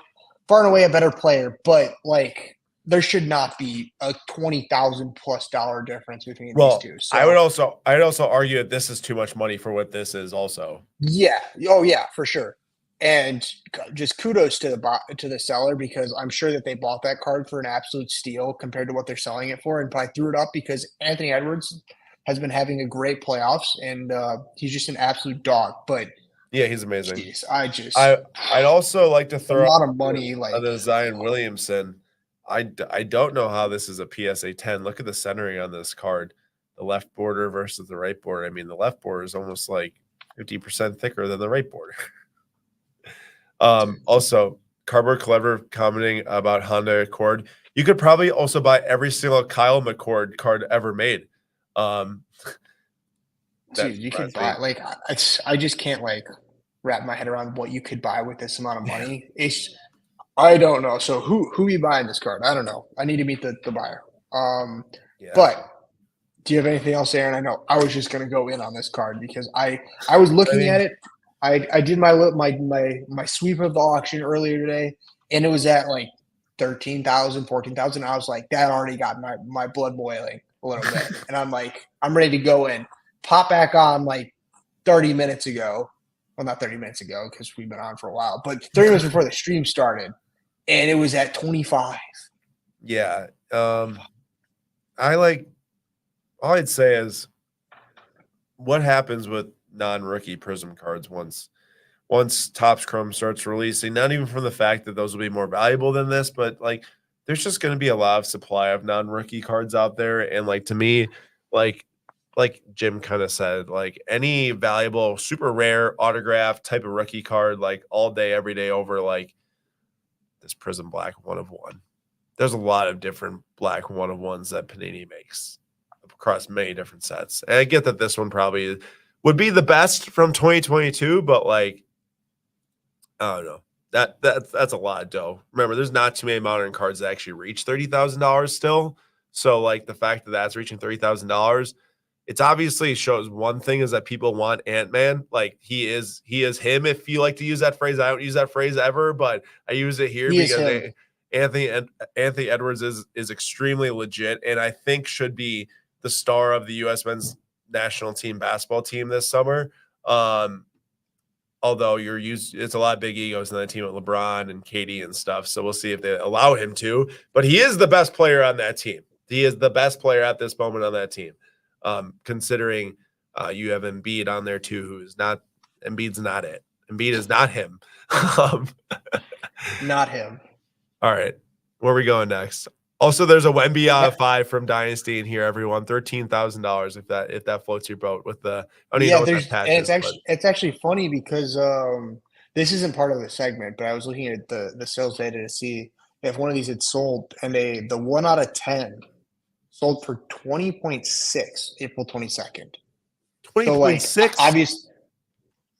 and away a better player, but like, there should not be a $20,000+ difference between these two. So, I'd also argue that this is too much money for what this is. Also, yeah, oh yeah, for sure. And just kudos to the seller, because I'm sure that they bought that card for an absolute steal compared to what they're selling it for, and probably threw it up because Anthony Edwards has been having a great playoffs, and he's just an absolute dog. But yeah, he's amazing. Geez, I'd also like to throw a lot of money on the Zion Williamson. I don't know how this is a PSA 10. Look at the centering on this card. The left border versus the right border. I mean, the left border is almost like 50% thicker than the right border. Also, Cardboard Clever commenting about Honda Accord. You could probably also buy every single Kyle McCord card ever made. Dude, you could buy, like, I just can't like wrap my head around what you could buy with this amount of money. I don't know. So who you buying this card? I don't know. I need to meet the buyer. Yeah. But do you have anything else, Aaron? I know I was just gonna go in on this card because I was looking at it. I did my sweep of the auction earlier today, and it was at like 13,000, 14,000. I was like, that already got my blood boiling a little bit, and I'm like, I'm ready to go in. Pop back on like 30 minutes ago. Well, not 30 minutes ago because we've been on for a while, but 30 minutes before the stream started, and it was at 25. Yeah. All I'd say is, what happens with non-rookie Prism cards once Topps Chrome starts releasing? Not even from the fact that those will be more valuable than this, but like, there's just going to be a lot of supply of non-rookie cards out there, and like, to me, like Jim kind of said, like, any valuable, super rare autograph type of rookie card, like, all day, every day over, like this Prism Black 1 of 1. There's a lot of different Black 1 of 1s that Panini makes across many different sets. And I get that this one probably would be the best from 2022, but like, I don't know. That's a lot of dough. Remember, there's not too many modern cards that actually reach $30,000 still. So like, the fact that that's reaching $30,000, it's obviously shows one thing is that people want Ant-Man. Like, he is him. If you like to use that phrase, I don't use that phrase ever, but I use it here because Anthony Edwards is extremely legit, and I think should be the star of the U.S. men's national team basketball team this summer. Although it's a lot of big egos in that team with LeBron and KD and stuff. So we'll see if they allow him to, but he is the best player on that team. He is the best player at this moment on that team. Considering you have Embiid on there too, Embiid's not it. Embiid is not him. um, Not him. all right. Where are we going next? Also, there's a Wemby 5 from Dynasty in here, everyone. $13,000 if that floats your boat with the I don't even know what that patch is. It's actually funny because this isn't part of the segment, but I was looking at the sales data to see if one of these had sold, and the 1 out of 10 sold for 20.6 April 22nd. 20.6? Obviously,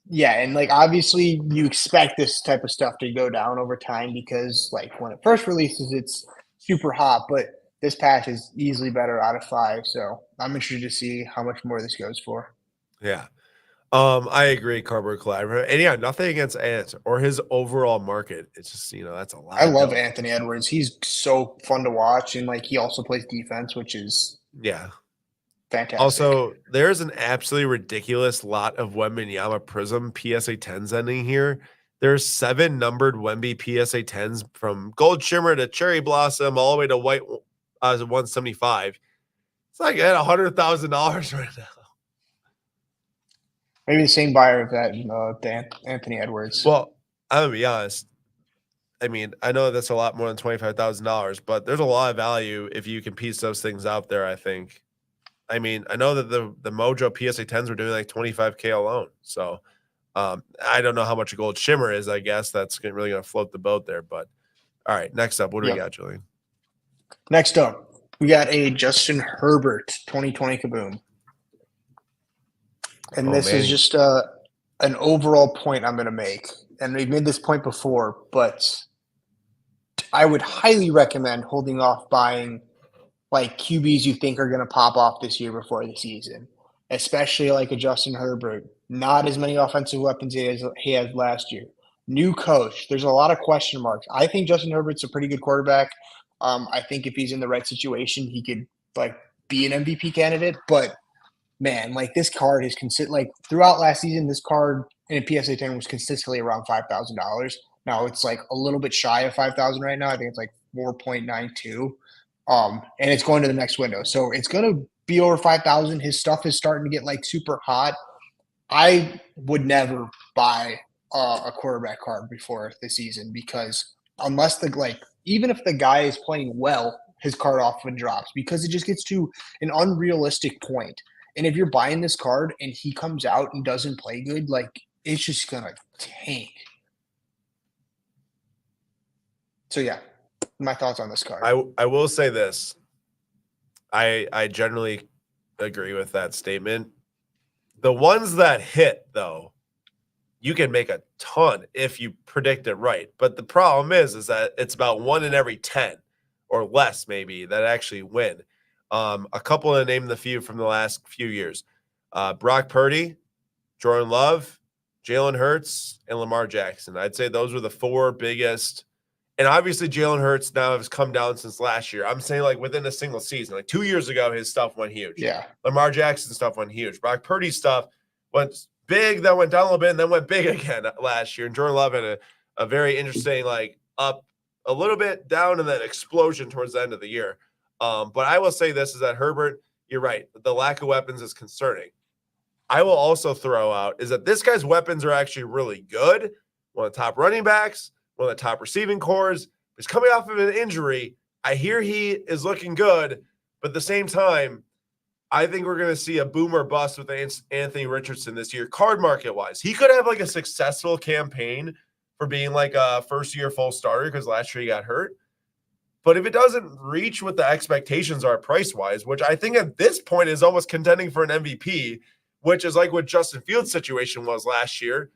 yeah, and obviously you expect this type of stuff to go down over time because when it first releases, it's super hot, but this patch is easily better out of 5. So I'm interested to see how much more this goes for. Yeah. I agree, Cardboard Collaborator. And yeah, nothing against Ant or his overall market. It's just, that's a lot. I love Anthony Edwards. He's so fun to watch, and he also plays defense, which is fantastic. Also, there's an absolutely ridiculous lot of Wembanyama Prism PSA 10s ending here. There's 7 numbered Wemby PSA 10s from Gold Shimmer to Cherry Blossom all the way to White 175. It's like at $100,000 right now. Maybe the same buyer of that, Anthony Edwards. Well, I'm gonna be honest. I mean, I know that's a lot more than $25,000, but there's a lot of value if you can piece those things out there, I think. I mean, I know that the Mojo PSA 10s were doing like $25K alone. So I don't know how much a Gold Shimmer is. I guess that's really going to float the boat there. But all right, next up, what do we got, Julian? Next up, we got a Justin Herbert 2020 Kaboom. And this is just an overall point I'm going to make. And we've made this point before, but I would highly recommend holding off buying QBs you think are going to pop off this year before the season, especially a Justin Herbert. Not as many offensive weapons as he had last year. New coach. There's a lot of question marks. I think Justin Herbert's a pretty good quarterback. I think if he's in the right situation, he could be an MVP candidate. But man, this card is throughout last season, this card in a PSA 10 was consistently around $5,000. Now it's a little bit shy of 5,000 right now. I think it's 4.92. And it's going to the next window. So it's going to be over 5,000. His stuff is starting to get super hot. I would never buy a quarterback card before the season because unless even if the guy is playing well, his card often drops because it just gets to an unrealistic point. And if you're buying this card and he comes out and doesn't play good, it's just going to tank. So yeah. My thoughts on this card. I will say this. I generally agree with that statement. The ones that hit, though, you can make a ton if you predict it right. But the problem is that it's about 1 in every 10 or less, maybe, that actually win. A couple to name the few from the last few years. Brock Purdy, Jordan Love, Jalen Hurts, and Lamar Jackson. I'd say those were the 4 biggest. And obviously, Jalen Hurts now has come down since last year. I'm saying within a single season. 2 years ago, his stuff went huge. Yeah. Lamar Jackson's stuff went huge. Brock Purdy's stuff went big, then went down a little bit, and then went big again last year. And Jordan Love had a very interesting, up a little bit, down, and then explosion towards the end of the year. But I will say this is that Herbert, you're right. The lack of weapons is concerning. I will also throw out is that this guy's weapons are actually really good. One of the top running backs, one of the top receiving cores. He's coming off of an injury. I hear he is looking good, but at the same time, I think we're going to see a boom or bust with Anthony Richardson this year, card market wise. He could have a successful campaign for being a first-year full starter because last year he got hurt. But if it doesn't reach what the expectations are price-wise, which I think at this point is almost contending for an MVP, which is what Justin Fields' situation was last year,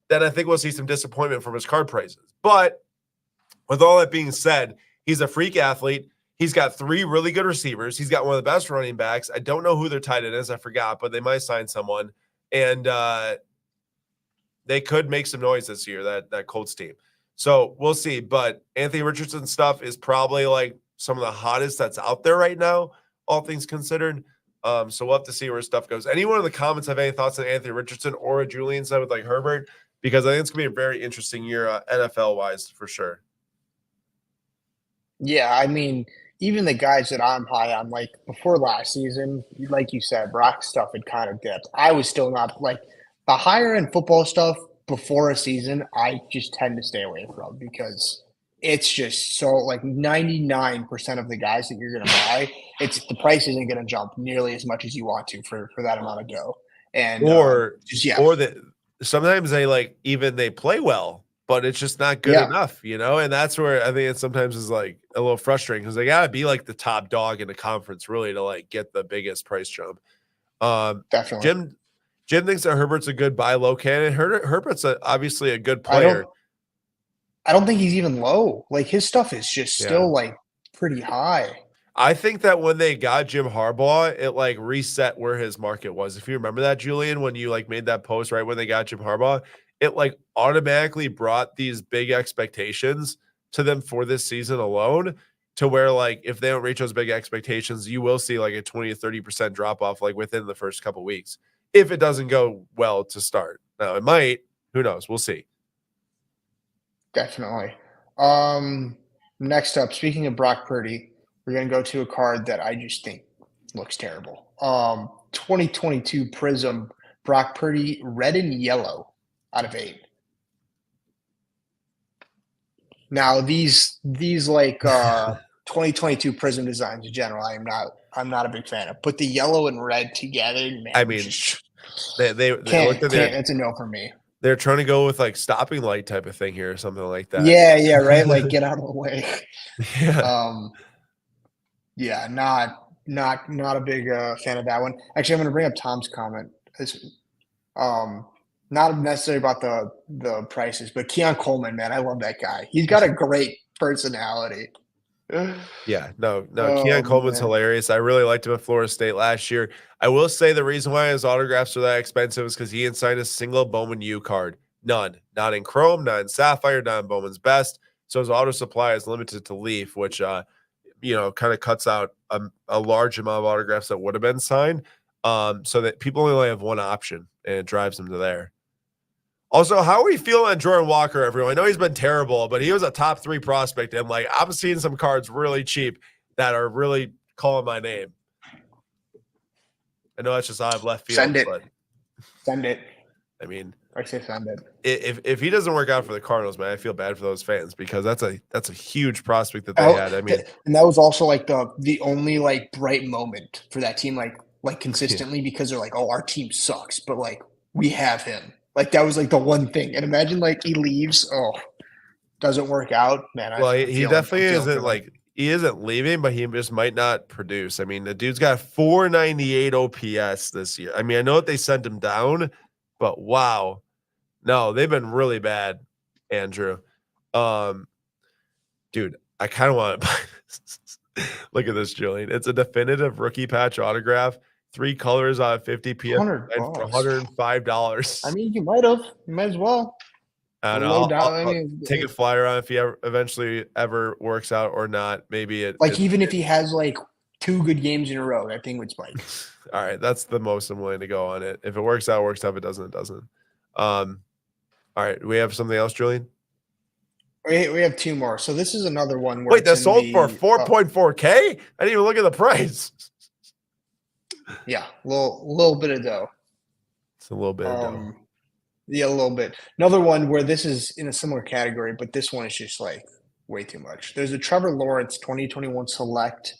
then I think we'll see some disappointment from his card prices. But with all that being said, he's a freak athlete. He's got 3 really good receivers. He's got one of the best running backs. I don't know who their tight end is. I forgot, but they might sign someone. And they could make some noise this year, that Colts team. So we'll see. But Anthony Richardson stuff is probably some of the hottest that's out there right now, all things considered. So we'll have to see where stuff goes. Anyone in the comments have any thoughts on Anthony Richardson or Julian said with Herbert? Because I think it's going to be a very interesting year NFL-wise for sure. Yeah, I mean, even the guys that I'm high on, before last season, like you said, Brock's stuff had kind of dipped. I was still not the higher end football stuff before a season, I just tend to stay away from because it's just so like 99% of the guys that you're going to buy, the price isn't going to jump nearly as much as you want to for that amount of dough. And or yeah, or that sometimes they play well, but it's just not good Yeah. enough, and that's where I think it sometimes is like a little frustrating because they gotta be like the top dog in the conference really to like get the biggest price jump. definitely. Jim thinks that Herbert's a good buy low candidate. Herbert's obviously a good player. I don't think he's even low. Like his stuff is just Yeah. still like pretty high. I think that when they got Jim Harbaugh, it like reset where his market was. If you remember that, Julian, when you like made that post right when they got Jim Harbaugh, it like automatically brought these big expectations to them for this season alone, to where like if they don't reach those big expectations, you will see like a 20 to 30% drop off like within the first couple weeks if it doesn't go well to start. Now it might, who knows? We'll see. Definitely. Next up, speaking of Brock Purdy, we're going to go to a card that I just think looks terrible. 2022 Prism Brock Purdy red and yellow out of 8. Now these like 2022 Prism designs in general, I'm not a big fan of. But the yellow and red together, man, I mean, they can't, looked at it's a no for me. they're trying to go with like stopping light type of thing here or something like that. Yeah, right. Like get out of the way. Yeah. Yeah, not a big fan of that one. Actually, I'm going to bring up Tom's comment. Not necessarily about the prices, but Keon Coleman, man, I love that guy. He's got a great personality. Yeah, no, Keon Coleman's hilarious. I really liked him at Florida State last year. I will say the reason why his autographs are that expensive is because he didn't sign a single Bowman U card. None. Not in Chrome, not in Sapphire, not in Bowman's Best. So his auto supply is limited to Leaf, which kind of cuts out a large amount of autographs that would have been signed. So that people only have one option, and it drives them to there. Also, how are we feeling on Jordan Walker, everyone? I know he's been terrible, but he was a top 3 prospect, and like I'm seeing some cards really cheap that are really calling my name. I know that's just out of left field. Send it. I mean, I say send it. If he doesn't work out for the Cardinals, man, I feel bad for those fans because that's a huge prospect that they had. I mean, and that was also like the only like bright moment for that team, like consistently because they're like, oh, our team sucks, but like we have him. Like that was like the one thing. And imagine like he leaves, doesn't work out, man. Well, he definitely isn't like he isn't leaving, but he just might not produce. I mean, the dude's got 498 OPS this year. I mean, I know that they sent him down, but wow. No, they've been really bad, Andrew. Dude, I kind of want to look at this, Julian. It's a definitive rookie patch autograph. 3 colors on 50 PS for $105. I mean, you might as well. I don't know. I'll take a flyer on if he eventually ever works out or not. Maybe even if he has like 2 good games in a row, that thing would spike. All right, that's the most I'm willing to go on it. If it works out, works out. If it doesn't, it doesn't. All right, do we have something else, Julian? We have 2 more. So this is another one. Wait, that sold for 4.4K? I didn't even look at the price. Yeah, little bit of dough. It's a little bit of dough. Yeah, a little bit. Another one where this is in a similar category, but this one is just like way too much. There's a Trevor Lawrence 2021 Select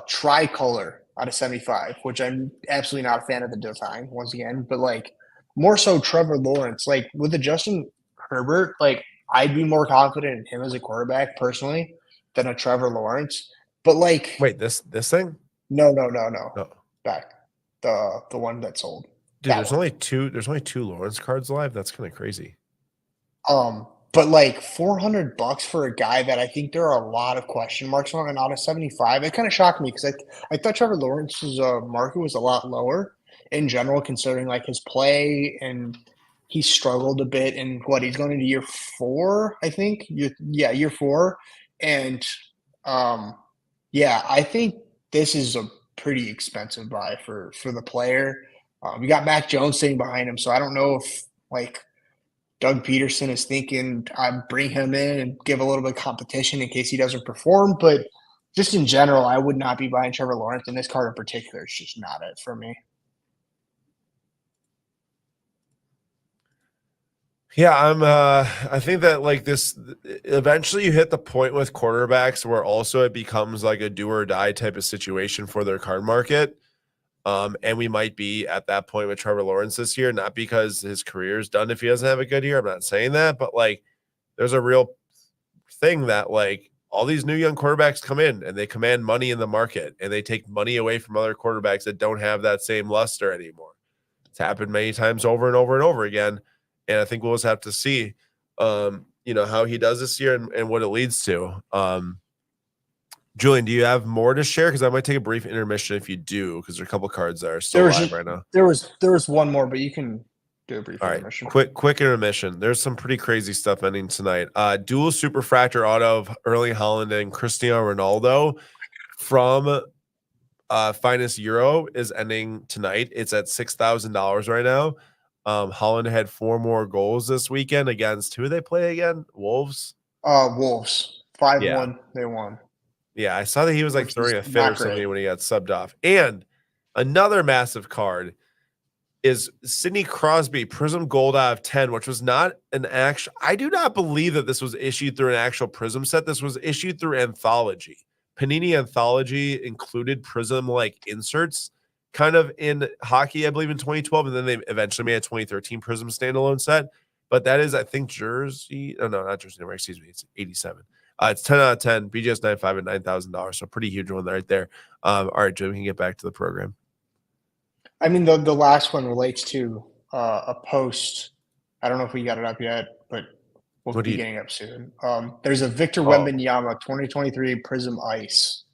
tricolor out of 75, which I'm absolutely not a fan of the design once again, but like more so Trevor Lawrence. Like with the Justin Herbert, like I'd be more confident in him as a quarterback personally than a Trevor Lawrence. But like, wait, this thing? No. Oh. Back the one that sold. Dude, there's only 2 Lawrence cards live. That's kind of crazy. But like $400 for a guy that I think there are a lot of question marks on, and out of 75, it kind of shocked me because I thought Trevor Lawrence's market was a lot lower in general, considering like his play, and he struggled a bit in he's going into year 4, I think. Year 4, and I think this is a pretty expensive buy for the player. We got Mac Jones sitting behind him, so I don't know if like Doug Peterson is thinking I'd bring him in and give a little bit of competition in case he doesn't perform. But just in general, I would not be buying Trevor Lawrence, and this card in particular is just not it for me. Yeah, I think that like this eventually you hit the point with quarterbacks where also it becomes like a do or die type of situation for their card market. And we might be at that point with Trevor Lawrence this year, not because his career is done if he doesn't have a good year. I'm not saying that, but like there's a real thing that like all these new young quarterbacks come in and they command money in the market and they take money away from other quarterbacks that don't have that same luster anymore. It's happened many times over and over and over again. And I think we'll just have to see how he does this year and what it leads to. Julian, do you have more to share? Because I might take a brief intermission if you do, because there are a couple cards that are still live right now. There was one more, but you can do a brief All right, intermission. quick intermission. There's some pretty crazy stuff ending tonight. Dual superfractor auto of Erling Haaland and Cristiano Ronaldo from Finest Euro is ending tonight. It's at $6,000 right now. Haaland had 4 more goals this weekend against who they play again? Wolves. Wolves 5-1. Yeah. They won. Yeah, I saw that he was like Which throwing a is fit not or something great. when he got subbed off. And another massive card is Sidney Crosby Prism Gold out of 10, which was not an actual. I do not believe that this was issued through an actual Prism set. This was issued through Anthology. Panini Anthology included Prism like inserts kind of in hockey, I believe, in 2012. And then they eventually made a 2013 Prism standalone set. But that is, I think, jersey. Oh, no, not jersey number. Excuse me. It's 87. It's 10 out of 10, BGS 95 at $9,000. So pretty huge one right there. All right, Jim, we can get back to the program. I mean, the last one relates to a post. I don't know if we got it up yet, but we'll be getting up soon. There's a Victor Wembanyama 2023 Prism Ice.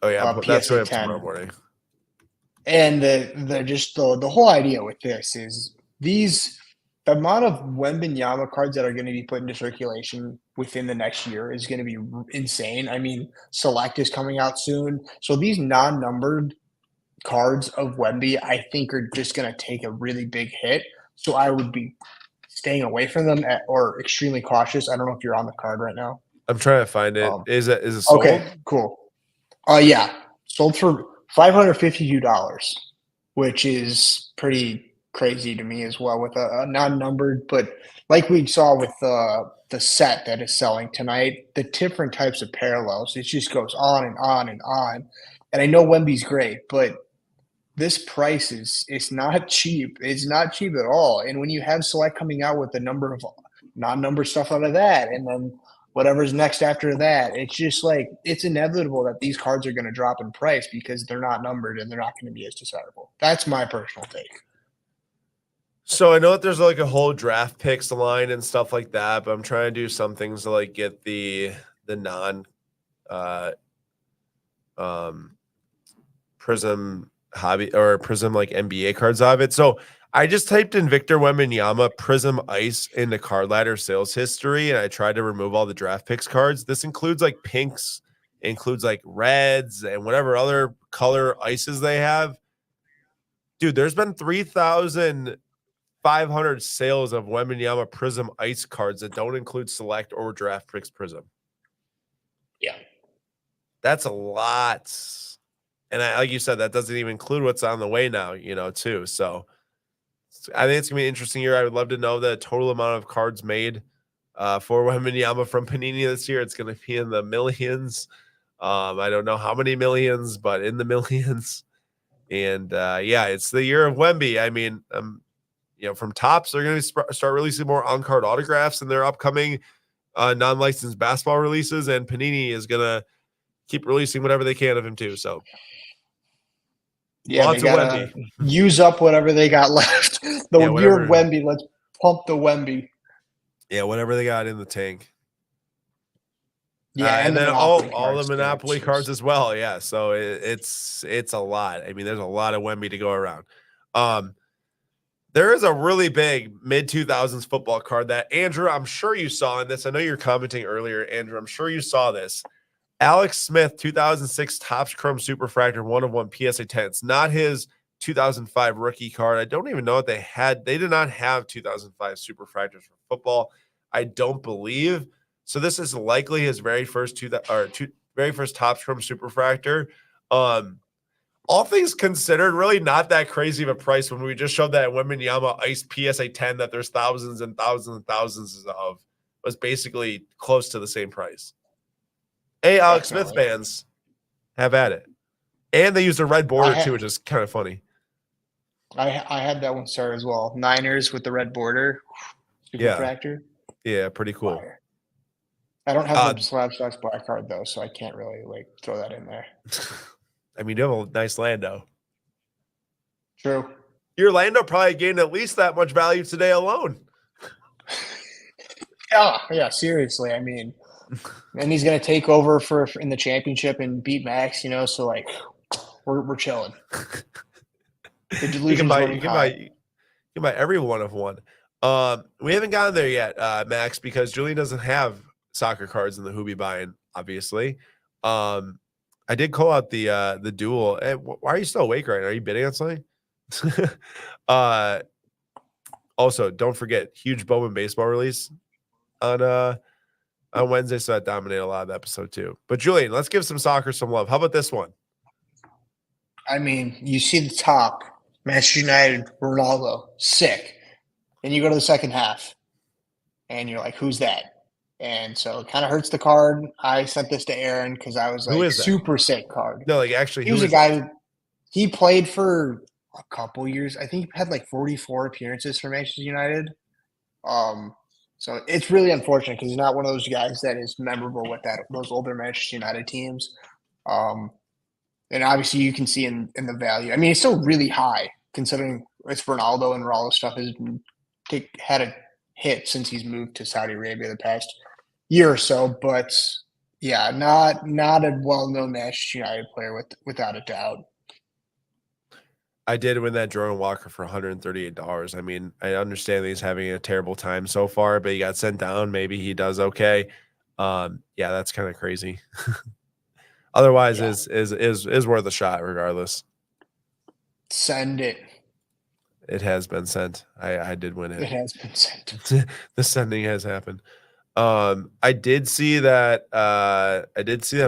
Oh yeah, that's PSA right 10. Tomorrow morning. And the whole idea with this is the amount of Wembanyama cards that are going to be put into circulation within the next year is going to be insane. I mean, Select is coming out soon, so these non-numbered cards of Wemby, I think, are just going to take a really big hit. So I would be staying away from them or extremely cautious. I don't know if you're on the card right now. I'm trying to find it. Is it sold? Okay, cool. Yeah, sold for $552, which is pretty crazy to me as well with a non-numbered. But like we saw with the set that is selling tonight, the different types of parallels, it just goes on and on and on. And I know Wemby's great, but this price it's not cheap. It's not cheap at all. And when you have Select coming out with a number of non-numbered stuff out of that, and then whatever's next after that, it's just like it's inevitable that these cards are going to drop in price because they're not numbered and they're not going to be as desirable. That's my personal take. So I know that there's like a whole draft picks line and stuff like that, but I'm trying to do some things to like get the non Prism hobby or Prism like NBA cards out of it. So I just typed in Victor Wembanyama Prism Ice into Card Ladder sales history, and I tried to remove all the draft picks cards. This includes like pinks, includes like reds, and whatever other color ices they have. Dude, there's been 3,500 sales of Wembanyama Prism Ice cards that don't include Select or draft picks Prism. Yeah, that's a lot. And like you said, that doesn't even include what's on the way now, too. So I think it's going to be an interesting year. I would love to know the total amount of cards made for Wembanyama from Panini this year. It's going to be in the millions. I don't know how many millions, but in the millions. And it's the year of Wemby. I mean, from Topps, they're going to start releasing more on-card autographs in their upcoming non-licensed basketball releases. And Panini is going to keep releasing whatever they can of him too. So yeah, lots they gotta of Wemby. Use up whatever they got left. The year of Wemby, let's pump the Wemby. Yeah, whatever they got in the tank. Yeah, and then all the Monopoly cards as well. Yeah, so it's a lot. I mean, there's a lot of Wemby to go around. There is a really big mid-2000s football card that, Andrew, I'm sure you saw in this. I know you're commenting earlier, Andrew. I'm sure you saw this. Alex Smith, 2006 Topps Chrome Superfractor 1/1 PSA 10. It's not his 2005 rookie card. I don't even know what they had. They did not have 2005 Superfractors for football, I don't believe. So this is likely his very first Topps Chrome Superfractor. all things considered, really not that crazy of a price when we just showed that Wembanyama Ice PSA 10 that there's thousands and thousands and thousands of was basically close to the same price. Hey, Alex Smith Definitely. fans, have at it. And they used a red border too, which is kind of funny. I had that one start as well. Niners with the red border. Super Yeah. Fractor. Yeah, pretty cool. Fire. I don't have the Slab Stocks black card though, so I can't really like throw that in there. I mean, you have a nice Lando. True. Your Lando probably gained at least that much value today alone. Yeah, seriously. I mean, and he's gonna take over for in the championship and beat Max, you know, so like we're chilling. The You can delusion's buy every one of one. We haven't gotten there yet, Max, because Julian doesn't have soccer cards in the Hoobie buying, obviously. I did call out the duel. Hey, why are you still awake right now? Are you bidding on something? Also, don't forget, huge Bowman baseball release on Wednesday, so that dominated a lot of the episode too. But Julian, let's give some soccer some love. How about this one? I mean, you see the top, Manchester United, Ronaldo, sick. Then you go to the second half, and you're like, who's that? And so it kind of hurts the card. I sent this to Aaron because I was Who like, is that? super sick card. No, like actually, He was a guy who he played for a couple years. I think he had like 44 appearances for Manchester United. So it's really unfortunate because he's not one of those guys that is memorable with those older Manchester United teams. And obviously you can see in the value. I mean, it's still really high considering it's Ronaldo and Ronaldo stuff has had a hit since he's moved to Saudi Arabia the past year or so. But yeah, not a well-known Manchester United player without a doubt. I did win that Jordan Walker for $138. I mean, I understand that he's having a terrible time so far, but he got sent down. Maybe he does okay. Yeah, that's kind of crazy. Otherwise, is worth a shot regardless. Send it. It has been sent. I did win it. It has been sent. The sending has happened. I did see that.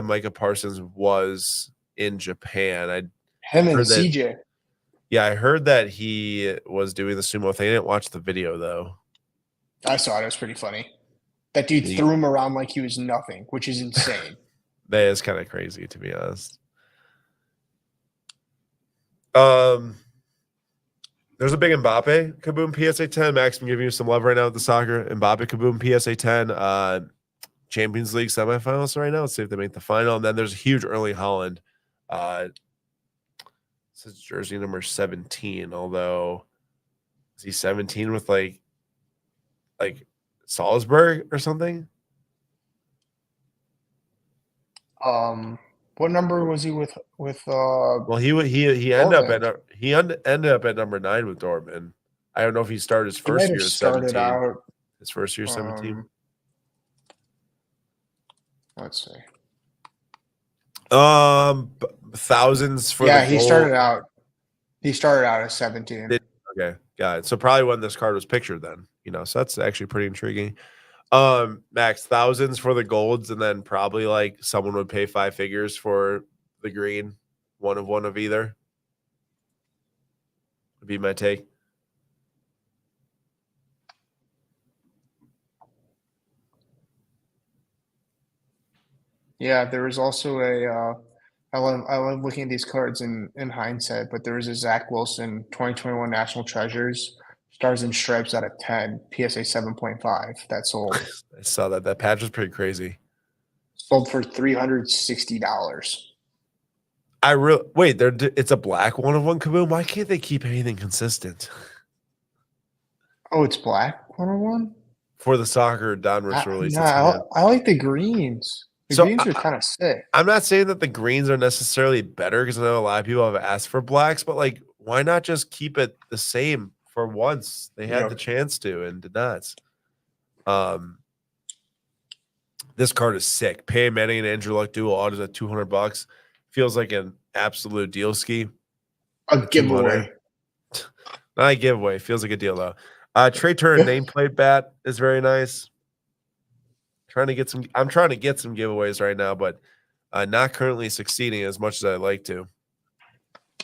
Micah Parsons was in Japan. Him and CJ. Yeah, I heard that he was doing the sumo thing. I didn't watch the video though. I saw it. It was pretty funny. That dude threw him around like he was nothing, which is insane. That is kind of crazy, to be honest. There's a big Mbappe Kaboom PSA 10. Max, I'm giving you some love right now with the soccer. Mbappe Kaboom PSA 10. Champions League semifinals right now. Let's see if they make the final. And then there's a huge Erling Haaland. This is jersey number 17, although is he 17 with like Salzburg or something? What number was he with? Well, he ended up at number 9 with Dortmund. I don't know if he started his first year 17. His first year 17. Let's see. Thousands for he started out. He started out at 17. Okay, got it. So probably when this card was pictured, then so that's actually pretty intriguing. Max, thousands for the golds, and then probably like someone would pay 5 figures for the green, one of either. Would be my take. Yeah, there was also I love looking at these cards in hindsight, but there was a Zach Wilson 2021 National Treasures Stars and Stripes out of 10 PSA 7.5 that sold. I saw that. That patch was pretty crazy. Sold for $360. Wait, it's a black one of one Kaboom. Why can't they keep anything consistent? Oh, it's black 101 for the soccer downwards release. I like the greens. The greens are kind of sick. I'm not saying that the greens are necessarily better because I know a lot of people have asked for blacks, but like, why not just keep it the same for once? They had the chance to and did not. This card is sick. Pay Manning and Andrew Luck dual autos at $200. Feels like an absolute deal ski. A giveaway. Not a giveaway. Feels like a deal though. Trey Turner nameplate bat is very nice. I'm trying to get some giveaways right now, but not currently succeeding as much as I'd like to.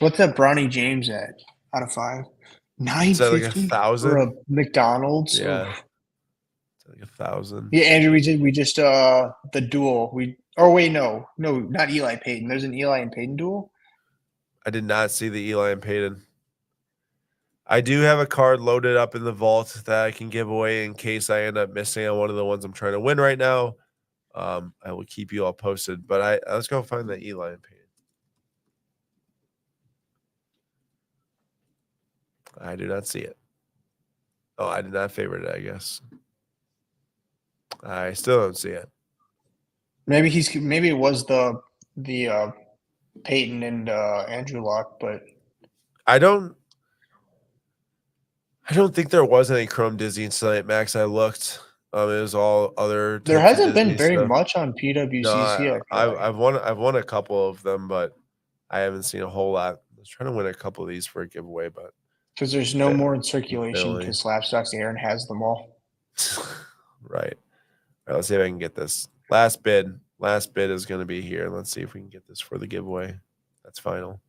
What's that Bronny James at out of 5? Is that like 950 for 1,000? a McDonald's. Yeah. Oof. It's like 1,000. Yeah, Andrew, we just the duel. No, not Eli Payton. There's an Eli and Payton duel. I did not see the Eli and Payton. I do have a card loaded up in the vault that I can give away in case I end up missing on one of the ones I'm trying to win right now. I will keep you all posted, but let's go find the Eli and Payton. I do not see it. Oh, I did not favorite it, I guess. I still don't see it. Maybe it was the Peyton and Andrew Luck, but I don't think there was any Chrome Disney tonight, Max. I looked. It was all other. there types of hasn't been Disney very stuff. much on PWCC. No, I feel like. I've won a couple of them, but I haven't seen a whole lot. I was trying to win a couple of these for a giveaway, but Because there's no more in circulation Really? because Slapstocks Aaron has them all. right. All right, let's see if I can get this. Last bid is going to be here. Let's see if we can get this for the giveaway. That's final.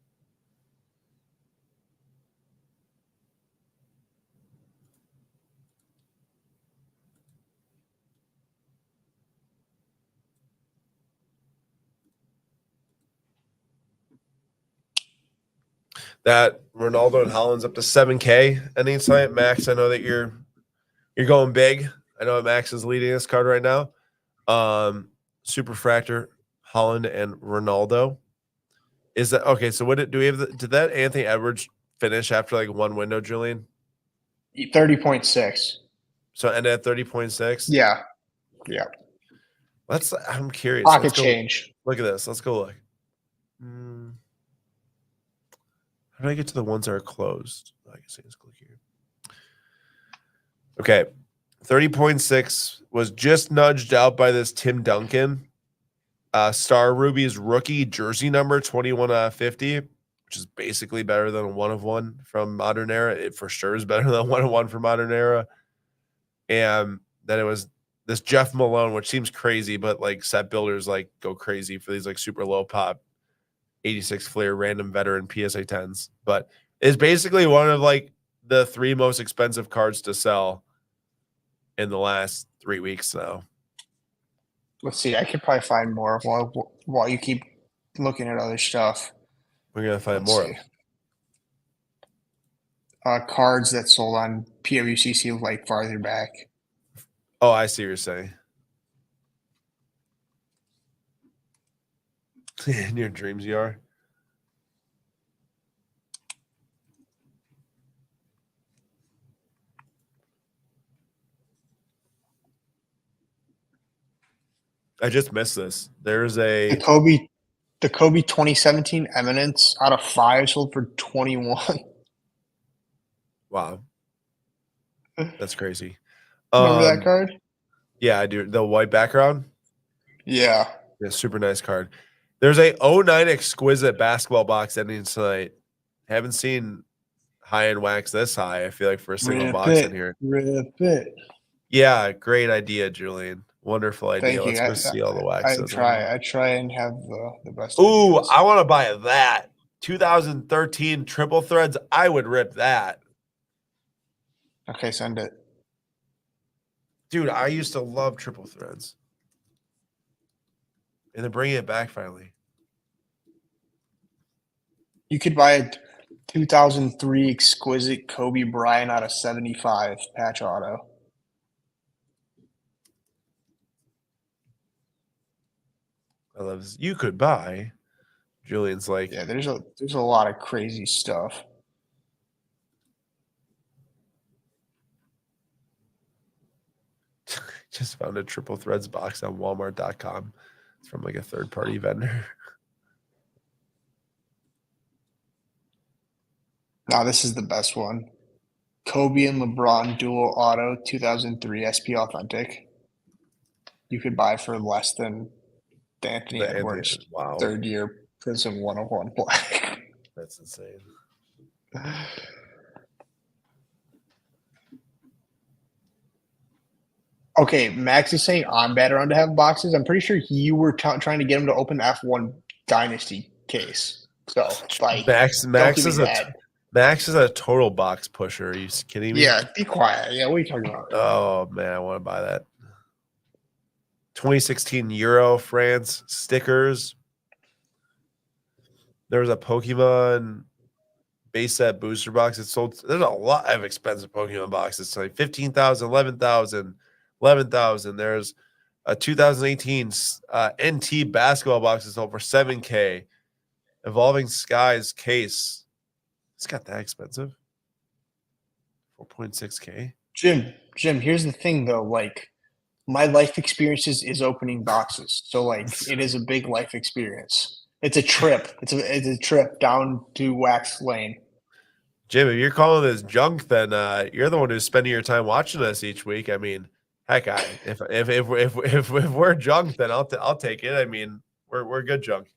That Ronaldo and Holland's up to 7K ending tonight. Max, I know that you're going big. I know Max is leading this card right now. Superfractor, Holland, and Ronaldo. Is that okay? So what do we have? Did that Anthony Edwards finish after like one window, Julian? 30.6. So end at 30.6. Yeah. I'm curious. Pocket Let's go change. look at this. Let's go look. How do I get to the ones that are closed? I guess I just click here. Okay. 30.6 was just nudged out by this Tim Duncan. Star Ruby's rookie jersey number 21/50, which is basically better than a 1/1 from Modern Era. It for sure is better than a 1/1 from Modern Era. And then it was this Jeff Malone, which seems crazy, but like set builders like go crazy for these like super low pop 86 Flair random veteran PSA 10s. But it's basically one of like the 3 most expensive cards to sell in the last 3 weeks now. Let's see. I could probably find more while you keep looking at other stuff. We're gonna find Let's more. see. Cards that sold on PWCC like farther back. Oh, I see what you're saying. In your dreams, you are. I just missed this. There's a The Kobe 2017 Eminence out of 5 sold for 21. wow. That's crazy. Remember that card? Yeah, I do. The white background. Yeah. Yeah, super nice card. There's a 09 exquisite basketball box ending tonight. Haven't seen high-end wax this high, I feel like, for a single box in here. Rip it. Yeah, great idea, Julian. Wonderful idea. Thank you. Let's go see all the wax. I try and have the best. Ooh, ideas. I want to buy that. 2013 triple threads. I would rip that. Okay, send it. Dude, I used to love triple threads. And they're bringing it back finally. You could buy a 2003 exquisite Kobe Bryant out of 75 patch auto. I love this. You could buy. Julian's like, Yeah, there's a lot of crazy stuff. just found a triple threads box on Walmart.com. It's from like a third-party vendor. Now this is the best one. Kobe and LeBron dual auto 2003 SP Authentic. You could buy for less than the Anthony Edwards wow. 3rd year Prism 101 black. That's insane. Okay, Max is saying I'm bad around to have boxes. I'm pretty sure you were trying to get him to open the F1 Dynasty case. So like, Max don't give me is that. Max is a total box pusher. Are you kidding me? Yeah, be quiet. Yeah, what are you talking about? Oh man, I want to buy that. 2016 Euro France stickers. There was a Pokemon base set booster box that sold. There's a lot of expensive Pokemon boxes. It's like 15,000, 11,000, 11,000. There's a 2018 NT basketball box that sold for 7K. Evolving Skies case. It's got that expensive. 4.6K. Jim, here's the thing though, like my life experiences is opening boxes. So like it is a big life experience. It's a trip. It's a trip down to Wax Lane. Jim, if you're calling this junk, then you're the one who's spending your time watching us each week. I mean, heck, if we're junk, then I'll take it. I mean, we're good junk.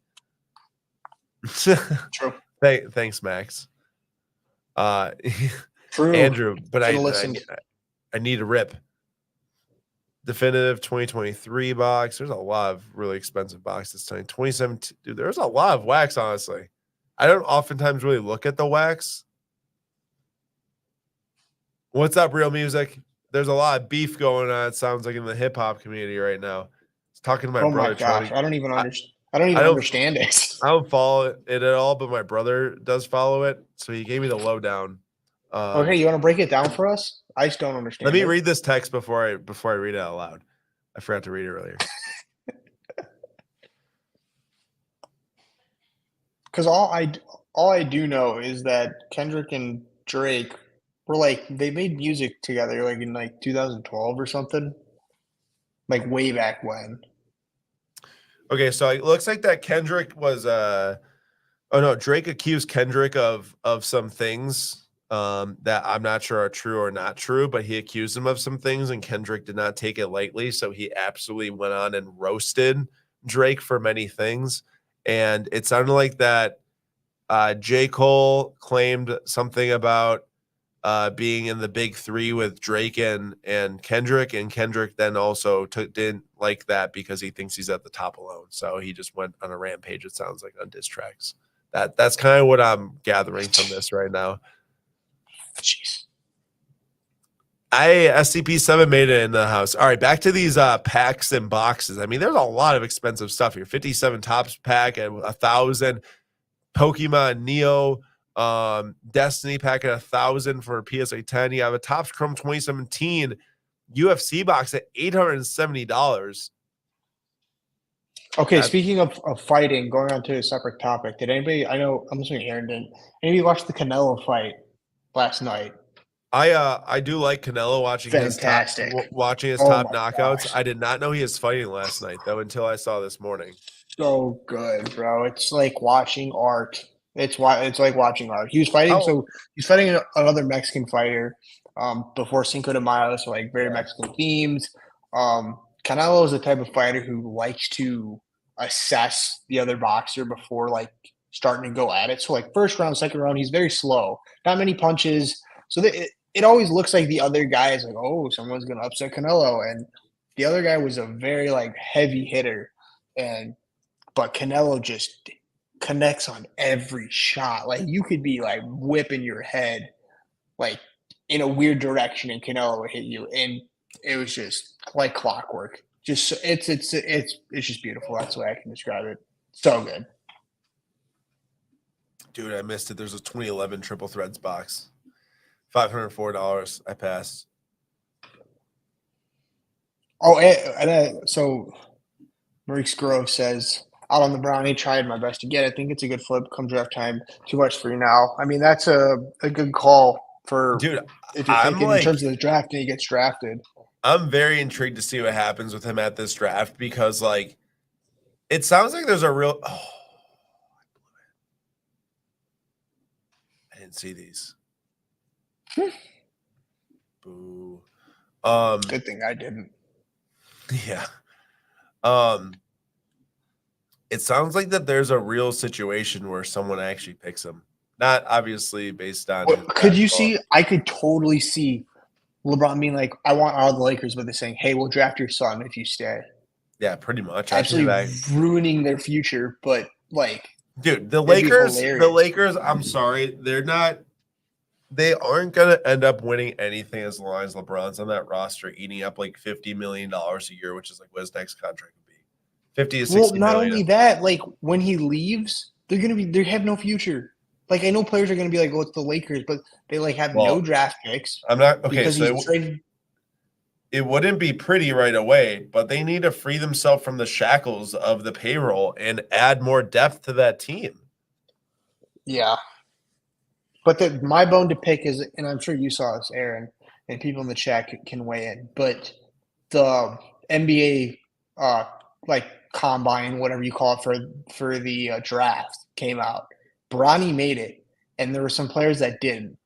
True. Thanks, Max. True. Andrew, but I need a rip. Definitive 2023 box. There's a lot of really expensive boxes tonight. 2017, dude. There's a lot of wax. Honestly, I don't oftentimes really look at the wax. What's up, Real Music? There's a lot of beef going on. It sounds like in the hip hop community right now. I was talking to my brother. Oh my gosh, I don't even understand. I don't understand it. I don't follow it at all, but my brother does follow it, so he gave me the lowdown. Okay, you want to break it down for us? I just don't understand. Let me read this text before I read it out loud. I forgot to read it earlier. Because all I do know is that Kendrick and Drake were like they made music together like in like 2012 or something, like way back when. Okay, so it looks like that Kendrick was Drake accused Kendrick of some things that I'm not sure are true or not true, but he accused him of some things and Kendrick did not take it lightly, so he absolutely went on and roasted Drake for many things. And it sounded like that J. Cole claimed something about being in the big three with Drake and Kendrick then also didn't like that because he thinks he's at the top alone. So he just went on a rampage, it sounds like, on diss tracks. That's kind of what I'm gathering from this right now. Jeez. SCP-7 made it in the house. All right, back to these packs and boxes. I mean, there's a lot of expensive stuff here. 57 Tops pack at 1,000. Pokemon Neo Destiny pack at 1,000 for PSA 10. You have a Topps Chrome 2017 UFC box at $870. Okay, speaking of fighting, going on to a separate topic, did anybody? I know I'm assuming Aaron didn't. Anybody watch the Canelo fight last night? I do like Canelo watching Fantastic. his top knockouts. Gosh. I did not know he was fighting last night though until I saw this morning. So good, bro. It's like watching art. It's like watching art. He was fighting, so he's fighting another Mexican fighter before Cinco de Mayo, so like very Mexican themed. Canelo is the type of fighter who likes to assess the other boxer before like starting to go at it. So like first round, second round, he's very slow. Not many punches. So it always looks like the other guy is like, oh, someone's gonna upset Canelo, and the other guy was a very like heavy hitter, but Canelo just connects on every shot. Like you could be like whipping your head like in a weird direction and Canelo would hit you. And it was just like clockwork. Just it's just beautiful. That's the way I can describe it. So good. Dude, I missed it. There's a 2011 Triple Threads box. $504. I passed. Oh, so Maurice Grove says, out on the brownie, tried my best to get it. I think it's a good flip come draft time. Too much for you now. I mean, that's a good call for dude. If you're thinking in terms of the draft and he gets drafted. I'm very intrigued to see what happens with him at this draft because, like, it sounds like there's a real. Oh, I didn't see these. Boo. Good thing I didn't. Yeah. It sounds like that there's a real situation where someone actually picks him. Not obviously based on. Could you see? I could totally see LeBron being like, I want all the Lakers, but they're saying, hey, we'll draft your son if you stay. Yeah, pretty much. Absolutely ruining their future, but like Dude, the It'd be Lakers, hilarious. I'm sorry, they aren't gonna end up winning anything as long as LeBron's on that roster eating up like $50 million a year, which is like what his next contract would be. 50 to 60 Well, not million. only that, like when he leaves, they have no future. Like I know players are gonna be like, "Oh, it's the Lakers," but they like have no Well, draft picks I'm not okay, because so he's traded. it wouldn't be pretty right away, but they need to free themselves from the shackles of the payroll and add more depth to that team. Yeah, but my bone to pick is, and I'm sure you saw this, Aaron, and people in the chat can weigh in. But the NBA, like combine, whatever you call it for the draft, came out. Bronny made it, and there were some players that didn't.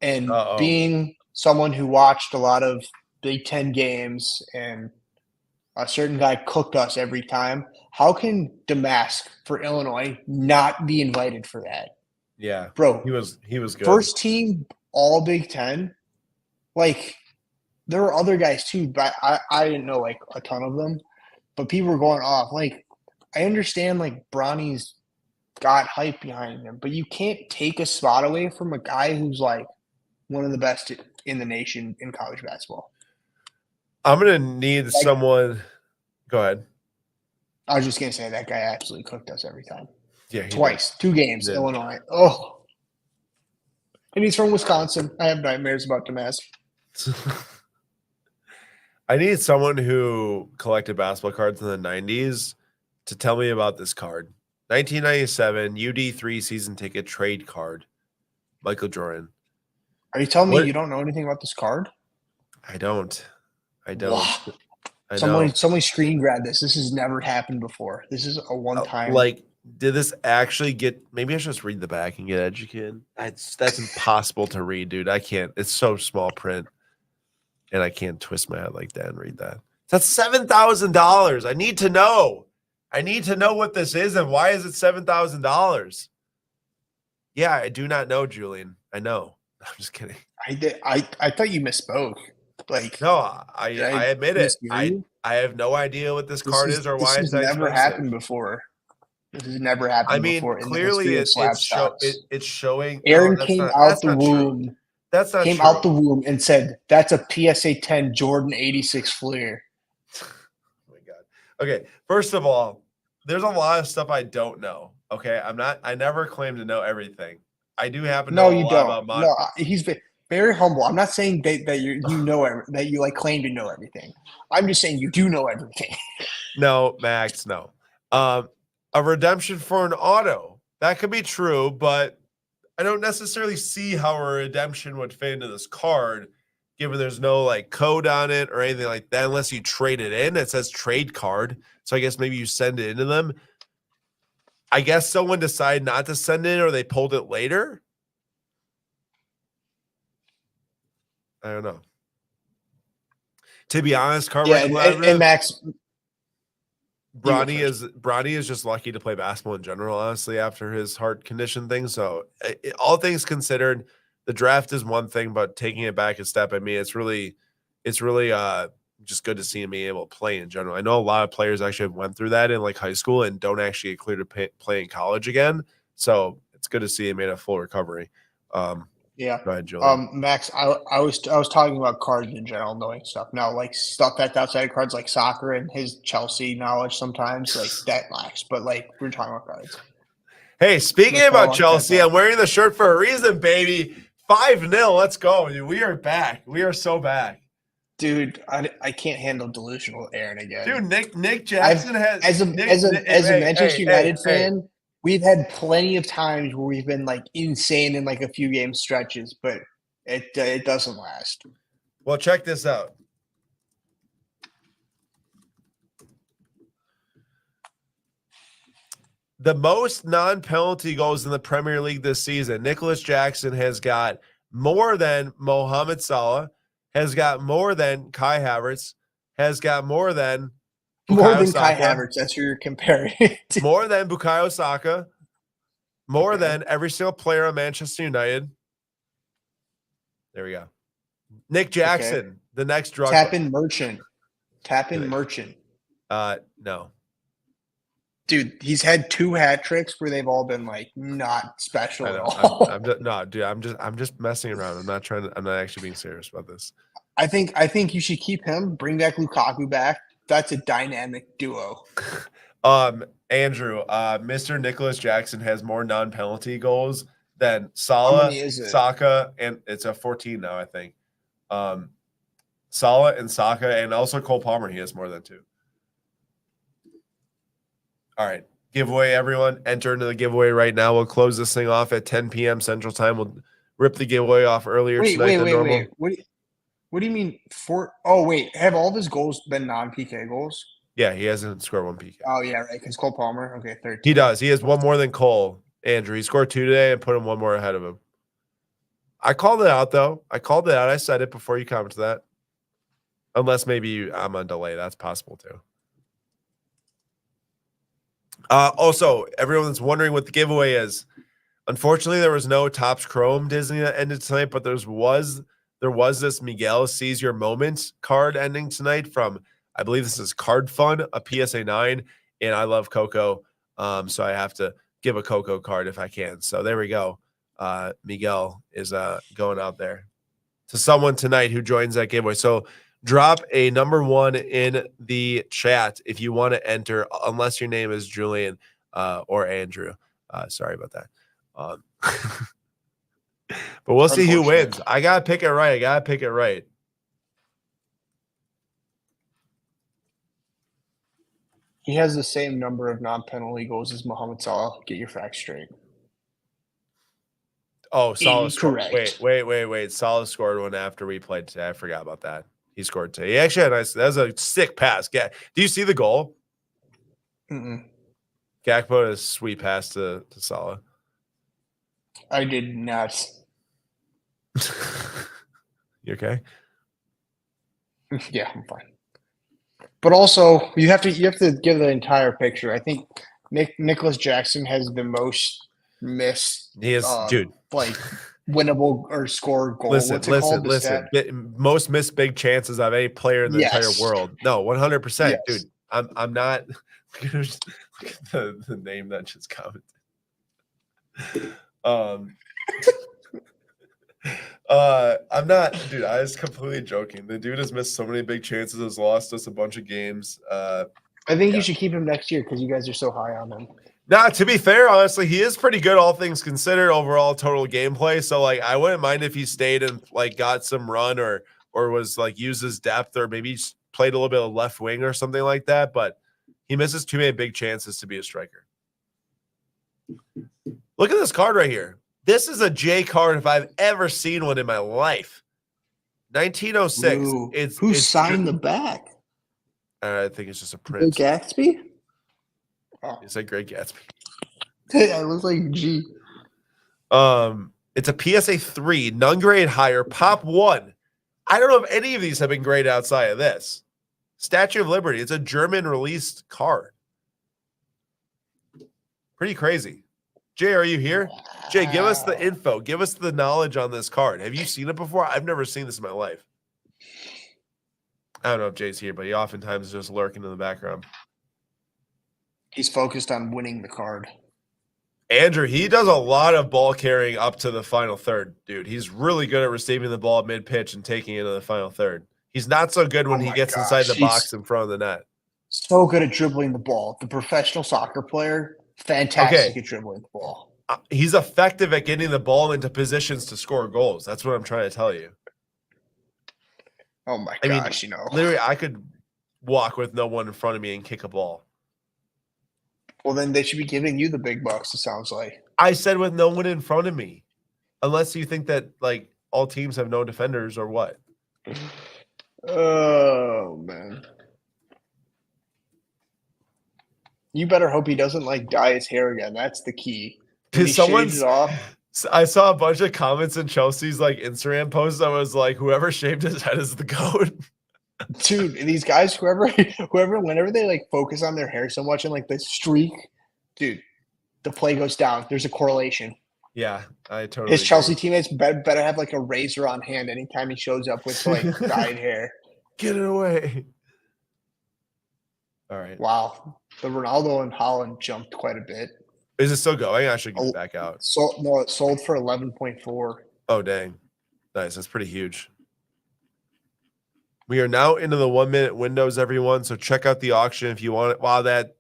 And Uh-oh. being someone who watched a lot of Big Ten games, and a certain guy cooked us every time, how can Damask for Illinois not be invited for that? Yeah. Bro, He was good. first team all Big Ten. Like there were other guys too, but I didn't know like a ton of them. But people were going off. Like I understand like Bronny's got hype behind him, but you can't take a spot away from a guy who's like one of the best in the nation in college basketball. I'm gonna need someone. Go ahead. I was just gonna say that guy absolutely cooked us every time. Yeah, Twice, 2 games, Illinois. Oh. And he's from Wisconsin. I have nightmares about Damask. I need someone who collected basketball cards in the 90s to tell me about this card. 1997 UD3 season ticket trade card. Michael Jordan. Are you telling me you don't know anything about this card? I don't. Wow. I know. Somebody screen grab this. This has never happened before. This is a one-time. Like, did this actually get? Maybe I should just read the back and get educated. That's impossible to read, dude. I can't. It's so small print, and I can't twist my head like that and read that. That's $7,000. I need to know. I need to know what this is and why is it $7,000? Yeah, I do not know, Julian. I know. I'm just kidding. I thought you misspoke. Like no, I admit it. I have no idea what this card is or why it's that never happened before. This has never happened before. Clearly it's showing. Aaron came out the womb. That's not came true. out the womb and said, "That's a PSA 10 Jordan 86 Fleer." Oh my god. Okay, first of all, there's a lot of stuff I don't know. Okay, I never claim to know everything. I do happen to know a lot about mine. No, he's very humble. I'm not saying that you know that you like claim to know everything. I'm just saying you do know everything. No, Max, no. A redemption for an auto. That could be true, but I don't necessarily see how a redemption would fit into this card, given there's no like code on it or anything like that, unless you trade it in. It says trade card. So I guess maybe you send it into them. I guess someone decided not to send it or they pulled it later. I don't know. To be honest, and Max, Bronny is just lucky to play basketball in general, honestly, after his heart condition thing. So all things considered, the draft is one thing, but taking it back a step, I mean, it's really just good to see him being able to play in general. I know a lot of players actually went through that in like high school and don't actually get cleared to play in college again. So it's good to see him made a full recovery. Yeah. Go ahead, Julian. Max, I was talking about cards in general, knowing stuff. Now, like stuff that's outside of cards, like soccer and his Chelsea knowledge sometimes, like that lacks. But like we're talking about cards. Hey, speaking about Chelsea, I'm wearing the shirt for a reason, baby. 5-0. Let's go. Dude, we are back. We are so back. Dude, I can't handle delusional Aaron again. Dude, Nick Jackson has as a Manchester United fan. We've had plenty of times where we've been like insane in like a few game stretches, but it doesn't last. Well, check this out. The most non-penalty goals in the Premier League this season. Nicholas Jackson has got more than Mohamed Salah, has got more than Kai Havertz, has got more than Kai Havertz. That's who you're comparing to. More than Bukayo Saka. More than every single player on Manchester United. There we go. Nick Jackson, the next drug. Tap in Merchant. No. Dude, he's had 2 hat tricks where they've all been like not special I at know. all. I'm just no, dude. I'm just messing around. I'm not trying to. I'm not actually being serious about this. I think you should keep him. Bring back Lukaku back. That's a dynamic duo. Andrew, Mr. Nicholas Jackson has more non-penalty goals than How Salah, many is it? Saka, and it's a 14 now, I think. Salah and Saka, and also Cole Palmer. He has more than 2. All right, giveaway, everyone. Enter into the giveaway right now. We'll close this thing off at 10 p.m. Central Time. We'll rip the giveaway off earlier tonight than normal. Wait. What do you mean oh wait, have all of his goals been non-PK goals? Yeah, he hasn't scored 1 PK. Oh yeah, right. Because Cole Palmer. Okay, 13. He does. He has 1 more than Cole. Andrew, he scored 2 today and put him 1 more ahead of him. I called it out, though. I called it out. I said it before you commented that. Unless maybe I'm on delay. That's possible, too. Also, everyone that's wondering what the giveaway is, unfortunately, there was no Topps Chrome Disney that ended tonight, but there was this Miguel Seize Your Moment card ending tonight from, I believe this is Card Fun, a PSA 9, and I love Coco, so I have to give a Coco card if I can. So there we go. Miguel is going out there to someone tonight who joins that giveaway. So drop a number 1 in the chat if you want to enter, unless your name is Julian or Andrew. Sorry about that. But we'll see who wins. I got to pick it right. He has the same number of non-penalty goals as Mohamed Salah. Get your facts straight. Oh, Salah scored. Incorrect. Wait. Salah scored one after we played today. I forgot about that. He scored today. He actually had a nice. That was a sick pass. Do you see the goal? Mm-mm. Gakpo had a sweet pass to Salah. I did not. You okay? Yeah, I'm fine. But also, you have to give the entire picture. I think Nicholas Jackson has the most missed. He is, dude. Like winnable or scored goal. Listen. Stat? Most missed big chances of any player in the entire world. No, 100%, Yes. dude. I'm not. Look at the name that just commented. I'm not, dude. I was completely joking. The dude has missed so many big chances, has lost us a bunch of games. I think you should keep him next year because you guys are so high on him. Nah, to be fair, honestly, he is pretty good, all things considered, overall total gameplay. So, like, I wouldn't mind if he stayed and like got some run or was like used his depth or maybe played a little bit of left wing or something like that. But he misses too many big chances to be a striker. Look at this card right here. This is a J card if I've ever seen one in my life. 1906. Ooh, It's signed the back? I think it's just a print. Gatsby? Oh. It's like Great Gatsby. It looks like G. It's a PSA 3, none grade higher, pop 1. I don't know if any of these have been graded outside of this. Statue of Liberty. It's a German released card. Pretty crazy. Jay, are you here? Jay, give us the info. Give us the knowledge on this card. Have you seen it before? I've never seen this in my life. I don't know if Jay's here, but he oftentimes is just lurking in the background. He's focused on winning the card. Andrew, he does a lot of ball carrying up to the final third, dude. He's really good at receiving the ball mid-pitch and taking it into the final third. He's not so good when he gets inside the box in front of the net. So good at dribbling the ball. The professional soccer player, fantastic at dribbling the ball. He's effective at getting the ball into positions to score goals. That's what I'm trying to tell you. Oh my gosh, literally, I could walk with no one in front of me and kick a ball. Well, then they should be giving you the big bucks, it sounds like. I said with no one in front of me. Unless you think that, like, all teams have no defenders or what. Oh, man. You better hope he doesn't, like, dye his hair again. That's the key. I saw a bunch of comments in Chelsea's, like, Instagram posts that was like, whoever shaved his head is the GOAT. Dude, these guys, whenever they like focus on their hair so much and like the streak, dude, the play goes down. There's a correlation. Yeah, I totally. His Chelsea teammates better have like a razor on hand anytime he shows up with like dyed hair. Get it away. All right. Wow. The Ronaldo and Holland jumped quite a bit. Is it still going? I should get it back out. It sold for 11.4. Oh, dang. Nice. That's pretty huge. We are now into the 1 minute windows, everyone. So check out the auction if you want it. Wow, that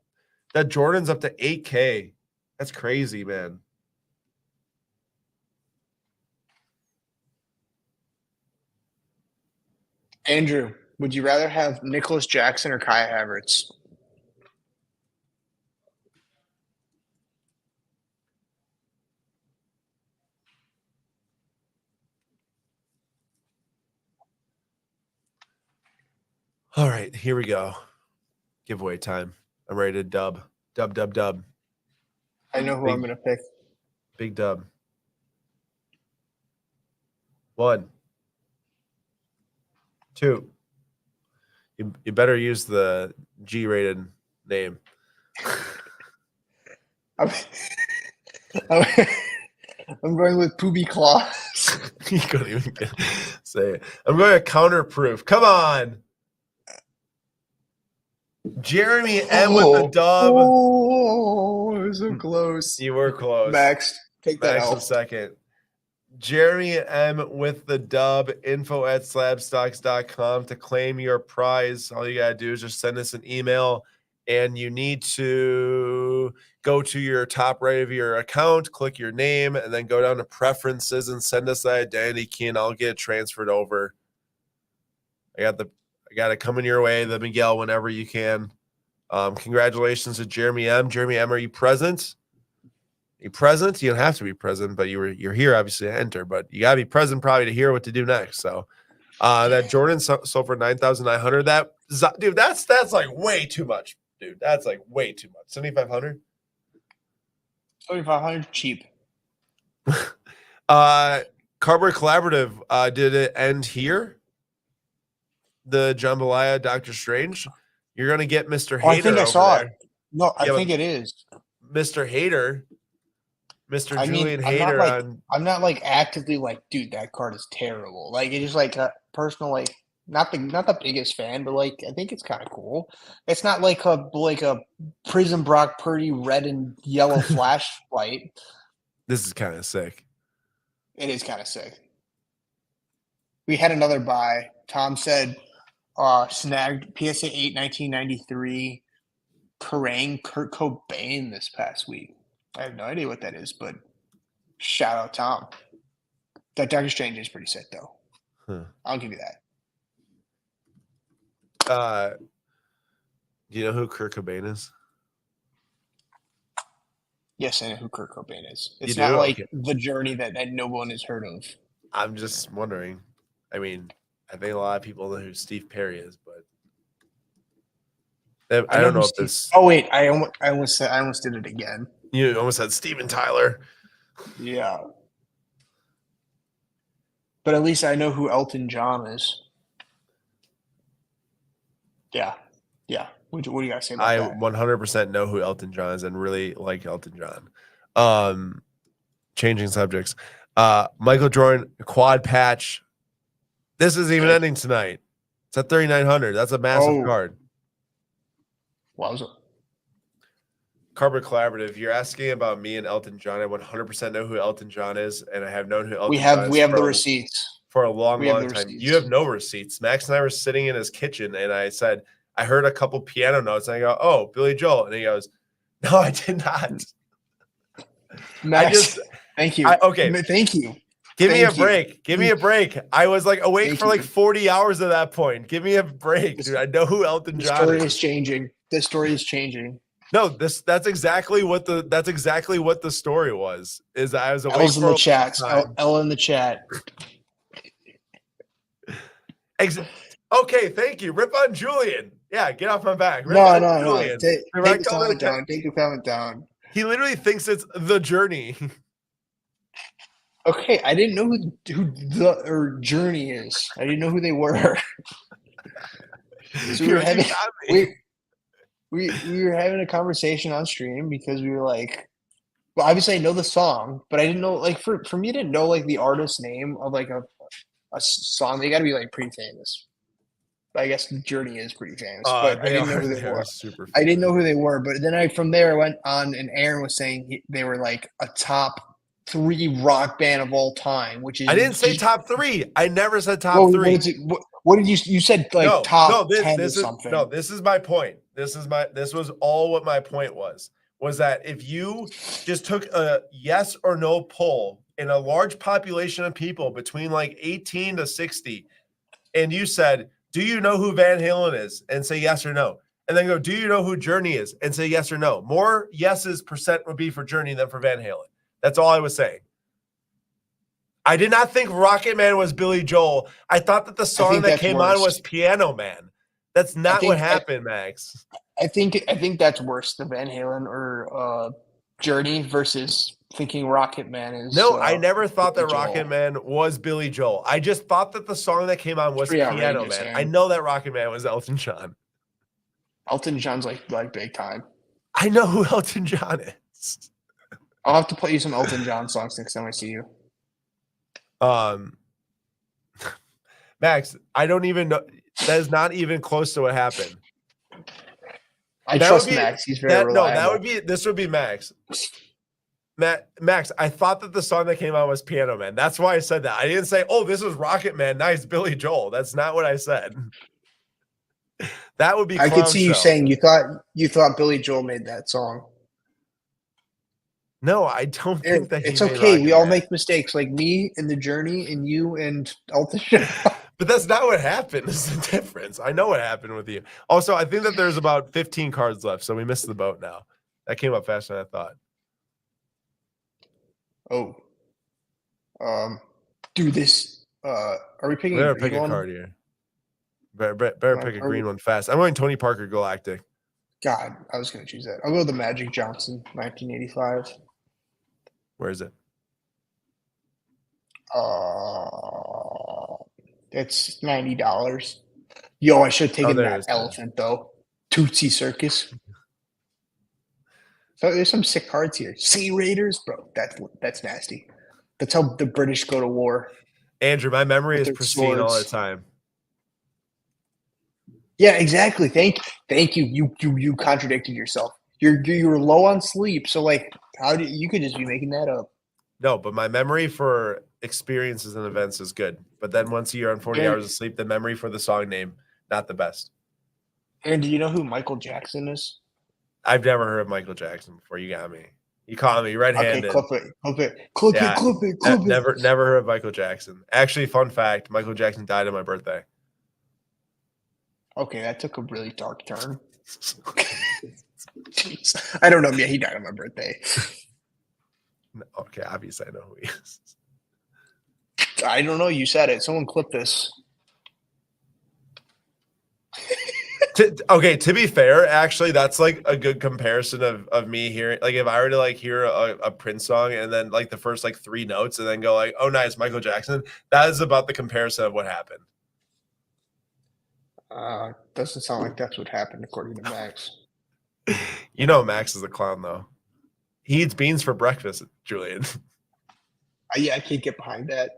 Jordan's up to 8K. That's crazy, man. Andrew, would you rather have Nicholas Jackson or Kai Havertz? All right, here we go. Giveaway time. I'm ready to dub. Dub. I know who I'm going to pick. Big dub. 1, 2. You better use the G-rated name. I'm going with Poobie Claus. You couldn't even say it. I'm going to counterproof. Come on. Jeremy M with the dub. Oh, so close. You were close. Max, take that Max out. a second. Jeremy M with the dub. info@slabstocks.com to claim your prize. All you got to do is just send us an email, and you need to go to your top right of your account, click your name, and then go down to preferences and send us that identity key, and I'll get it transferred over. I got it coming your way, the Miguel, whenever you can. Congratulations to Jeremy M. Jeremy M, are you present? You present? You don't have to be present, but you're here obviously to enter, but you gotta be present probably to hear what to do next. So that Jordan sold for 9,900. Dude, that's like way too much, dude. That's like way too much. 7,500. 7,500 cheap. Cardboard Collaborative, did it end here? The Jambalaya Doctor Strange. You're gonna get Mr. Hater. I think I saw there. it. No, I think it is. Mr. Hater. Mr. Julian Hater I'm not like actively like, dude, that card is terrible. Like it's just like a personal, like not the biggest fan, but like I think it's kind of cool. It's not like a Prism Brock Purdy red and yellow flash light. This is kind of sick. It is kind of sick. We had another buy. Tom said snagged PSA 8 1993 Kerrang Kurt Cobain this past week. I have no idea what that is, but shout out Tom. That Doctor Strange is pretty sick though. I'll give you that. Do you know who Kurt Cobain is? Yes, I know who Kurt Cobain is. It's You not do? like Okay. The Journey that no one has heard of. I'm just wondering. I mean, I think a lot of people know who Steve Perry is, but I don't know if this. Oh wait, I almost did it again. You almost said Steven Tyler. Yeah. But at least I know who Elton John is. Yeah. Yeah. What do you guys say about I that? 100% know who Elton John is and really like Elton John. Changing subjects. Michael Jordan quad patch. This isn't even ending tonight. It's at 3,900. That's a massive card. Wowza. Cardboard Collaborative. You're asking about me and Elton John. I 100% know who Elton John is, and I have known who Elton John is. We have the receipts for a long time. Receipts. You have no receipts. Max and I were sitting in his kitchen, and I said, I heard a couple piano notes, and I go, "Oh, Billy Joel," and he goes, "No, I did not." Max, thank you. Thank you. Give me a break. Give me a break. I was like awake for like 40 hours at that point. Give me a break, dude. I know who Elton John is. The story is changing. This story is changing. No, that's exactly what the story was. Is I was awake L's for in the chat. time. L in the chat. Okay, thank you. Rip on Julian. Yeah, get off my back. No. Take the comment down. He literally thinks it's The Journey. Okay, I didn't know who the Journey is. I didn't know who they were. So we were having a conversation on stream because we were like, well, obviously I know the song, but I didn't know, like, for me to know like the artist name of like a song, they got to be like pretty famous. I guess Journey is pretty famous, but I didn't know who they were. Super I didn't know who they were, but then from there I went on, and Aaron was saying they were like a top 3 rock band of all time, which is I didn't say top 3. I never said top 3. What is it? What did you said like top 10 or something? No, this is my point. This was all what my point was that if you just took a yes or no poll in a large population of people between like 18 to 60, and you said, do you know who Van Halen is? And say yes or no. And then go, do you know who Journey is? And say yes or no. More yeses percent would be for Journey than for Van Halen. That's all I was saying. I did not think Rocket Man was Billy Joel. I thought that the song that came on was Piano Man. That's not what happened, Max. I think that's worse than Van Halen or Journey versus thinking Rocket Man is. No, I never thought that Rocket Man was Billy Joel. I just thought that the song that came on was Piano Man. I know that Rocket Man was Elton John. Elton John's like big time. I know who Elton John is. I'll have to play you some Elton John songs next time I see you. Max, I don't even know. That is not even close to what happened. I trust Max. He's very reliable. No, this would be Max. Max, I thought that the song that came on was Piano Man. That's why I said that. I didn't say, oh, this was Rocket Man. Nice, Billy Joel. That's not what I said. That would be. I could see you saying you thought Billy Joel made that song. No, I don't think that. It's okay. We all make mistakes, like me and the Journey, and you and Elton John. But that's not what happened. This is the difference. I know what happened with you. Also, I think that there's about 15 cards left, so we missed the boat now. That came up faster than I thought. Oh. Do this. Are we picking? Better pick a card here. Better pick a green one fast. I'm going Tony Parker Galactic. God, I was going to choose that. I'll go the Magic Johnson, 1985. Where is it? It's $90. Yo, I should have taken that elephant though. Tootsie Circus. So there's some sick cards here. Sea Raiders, bro. That's nasty. That's how the British go to war. Andrew, my memory is pristine all the time. Yeah, exactly. Thank you. You contradicted yourself. You were low on sleep, so like, how do you could just be making that up? No, but my memory for experiences and events is good. But then once you're on 40 hours of sleep, the memory for the song name, not the best. And do you know who Michael Jackson is? I've never heard of Michael Jackson before. You got me. You caught me red-handed. Okay, clip it. Never heard of Michael Jackson. Actually, fun fact: Michael Jackson died on my birthday. Okay, that took a really dark turn. Jeez. I don't know. Yeah, he died on my birthday. Okay, obviously I know who he is. I don't know. You said it. Someone clip this. To be fair, actually, that's like a good comparison of me hearing. Like, if I were to like hear a Prince song and then like the first like 3 notes and then go like, "Oh, nice, Michael Jackson." That is about the comparison of what happened. Doesn't sound like that's what happened according to Max. You know, Max is a clown though. He eats beans for breakfast, Julian. Yeah, I can't get behind that.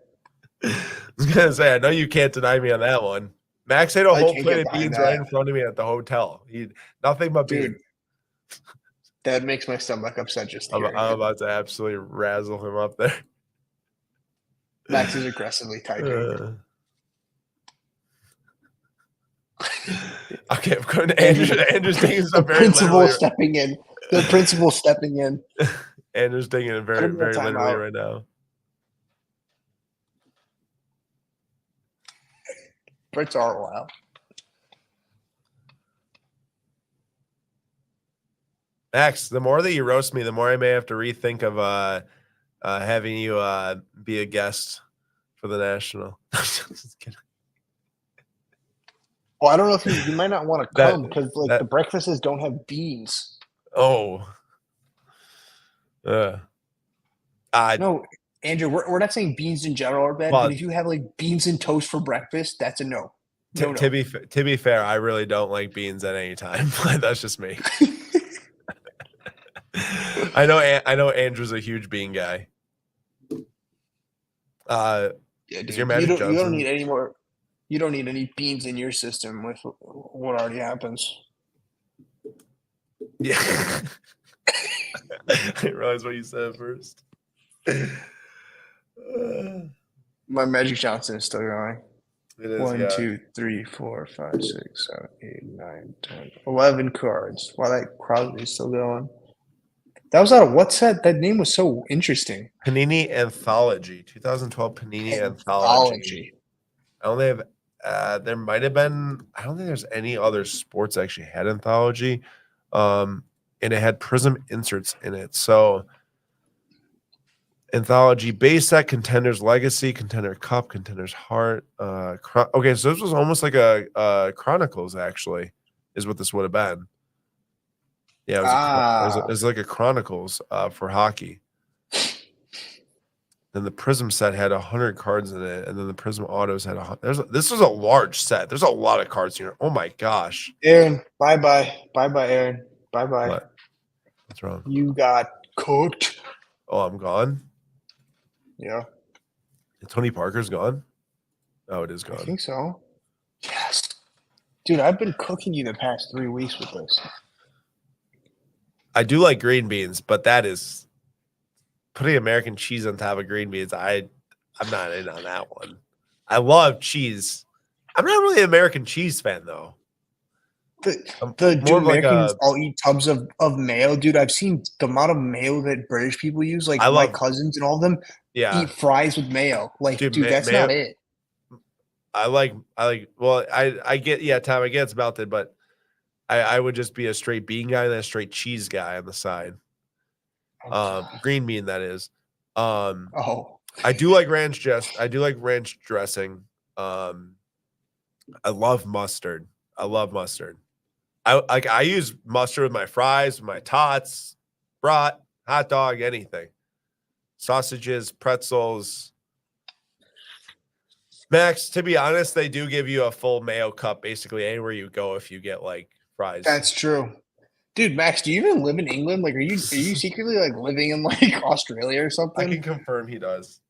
I was gonna say, I know you can't deny me on that one. Max ate a whole plate of beans right in front of me at the hotel. He nothing but beans. That makes my stomach upset just I'm about to absolutely razzle him up there. Max is aggressively typing. Okay, I'm going to Andrew's taking some very principal stepping in. The principal stepping in. Andrew's taking it very literally right now. Brits are wild. Max, the more that you roast me, the more I may have to rethink of having you be a guest for the national. Just kidding. Well, I don't know if you might not want to come because like the breakfasts don't have beans. Oh. No, Andrew, we're not saying beans in general are bad, but if you have like beans and toast for breakfast, that's a no. To be fair, I really don't like beans at any time. That's just me. I know Andrew's a huge bean guy. Yeah, dude, you don't need any more. You don't need any beans in your system with what already happens. Yeah. I didn't realize what you said first. My Magic Johnson is still going. It is, 1, yeah. 2, 3, 4, 5, 6, 7, 8, 9, 10, 11 cards. Wow, that Crosby's still going. That was out of what set? That name was so interesting. Panini Anthology, 2012 Panini Anthology. Anthology. I only have, there might have been, I don't think there's any other sports actually had Anthology. And it had Prism inserts in it. So Anthology base set, Contenders Legacy, Contender Cup, Contenders Heart. Okay, so this was almost like a Chronicles, actually, is what this would have been. Yeah, it was like a Chronicles for hockey. Then the Prism set had 100 cards in it, and then the Prism Autos had this was a large set. There's a lot of cards here. Oh my gosh. Aaron, bye-bye. Bye-bye, Aaron. Bye-bye. What? What's wrong? You got cooked. Oh, I'm gone? Yeah. Tony Parker's gone? Oh, it is I gone. think so. Yes. Dude, I've been cooking you the past 3 weeks with this. I do like green beans, but that is putting American cheese on top of green beans. I'm not in on that one. I love cheese. I'm not really an American cheese fan, though. Do Americans all eat tubs of mayo? Dude, I've seen the amount of mayo that British people use. Like my cousins and all of them eat fries with mayo. Like, dude, that's not it. Well, I get, yeah, Tom, I get it's melted, but I would just be a straight bean guy and a straight cheese guy on the side. Green bean, that is. I do like ranch dressing. I love mustard. I use mustard with my fries, my tots, brat, hot dog, anything. Sausages, pretzels. Max, to be honest, they do give you a full mayo cup basically anywhere you go if you get like fries. That's true. Dude, Max, do you even live in England? Like, are you secretly like living in like Australia or something? I can confirm he does.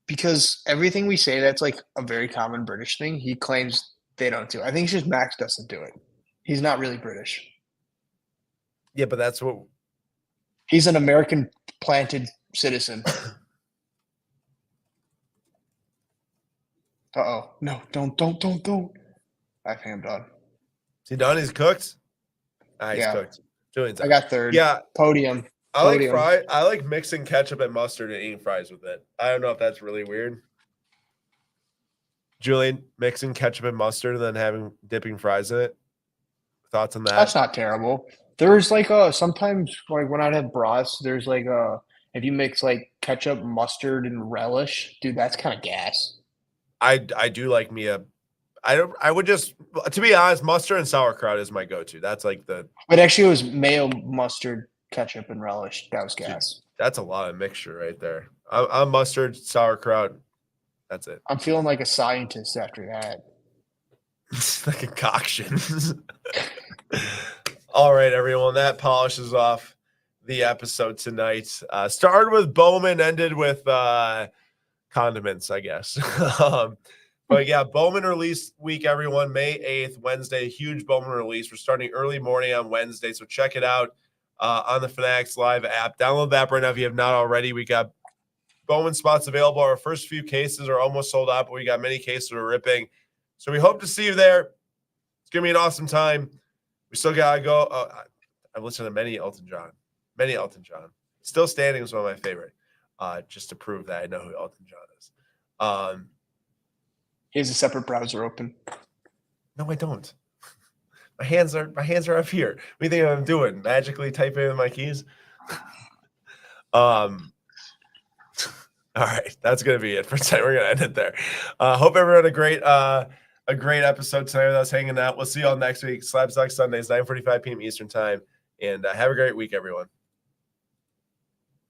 Because everything we say that's like a very common British thing, he claims they don't do. I think it's just Max doesn't do it. He's not really British. Yeah, but that's what he's an American planted citizen. Uh-oh. No, don't. I think I'm done. Is he done? He's cooked? He's cooked. Julian's I got third. Yeah. Podium. I like mixing ketchup and mustard and eating fries with it. I don't know if that's really weird. Julian, mixing ketchup and mustard and then dipping fries in it. Thoughts on that? That's not terrible. There's like sometimes like when I'd have brats, there's like if you mix like ketchup, mustard, and relish, dude, that's kind of gas. I do like me I would just, to be honest, mustard and sauerkraut is my go-to. That's like the. But actually, it was mayo, mustard, ketchup, and relish. That was gas. That's a lot of mixture right there. I'm mustard, sauerkraut. That's it. I'm feeling like a scientist after that. It's like a concoction. All right, everyone. That polishes off the episode tonight. Started with Bowman, ended with condiments, I guess. But yeah, Bowman release week, everyone. May 8th, Wednesday, huge Bowman release. We're starting early morning on Wednesday, so check it out on the Fanatics Live app. Download the app right now if you have not already. We got Bowman spots available. Our first few cases are almost sold out, but we got many cases we're ripping. So we hope to see you there. It's going to be an awesome time. We still got to go. I've listened to many Elton John. Still Standing was one of my favorite, just to prove that I know who Elton John is. He has a separate browser open. No, I don't. My hands are up here. What do you think I'm doing? Magically typing in my keys? All right, that's gonna be it for tonight. We're gonna end it there. Hope everyone had a great episode tonight with us hanging out. We'll see you all next week. Slabstock Sundays, 9:45 p.m. Eastern time, and have a great week, everyone.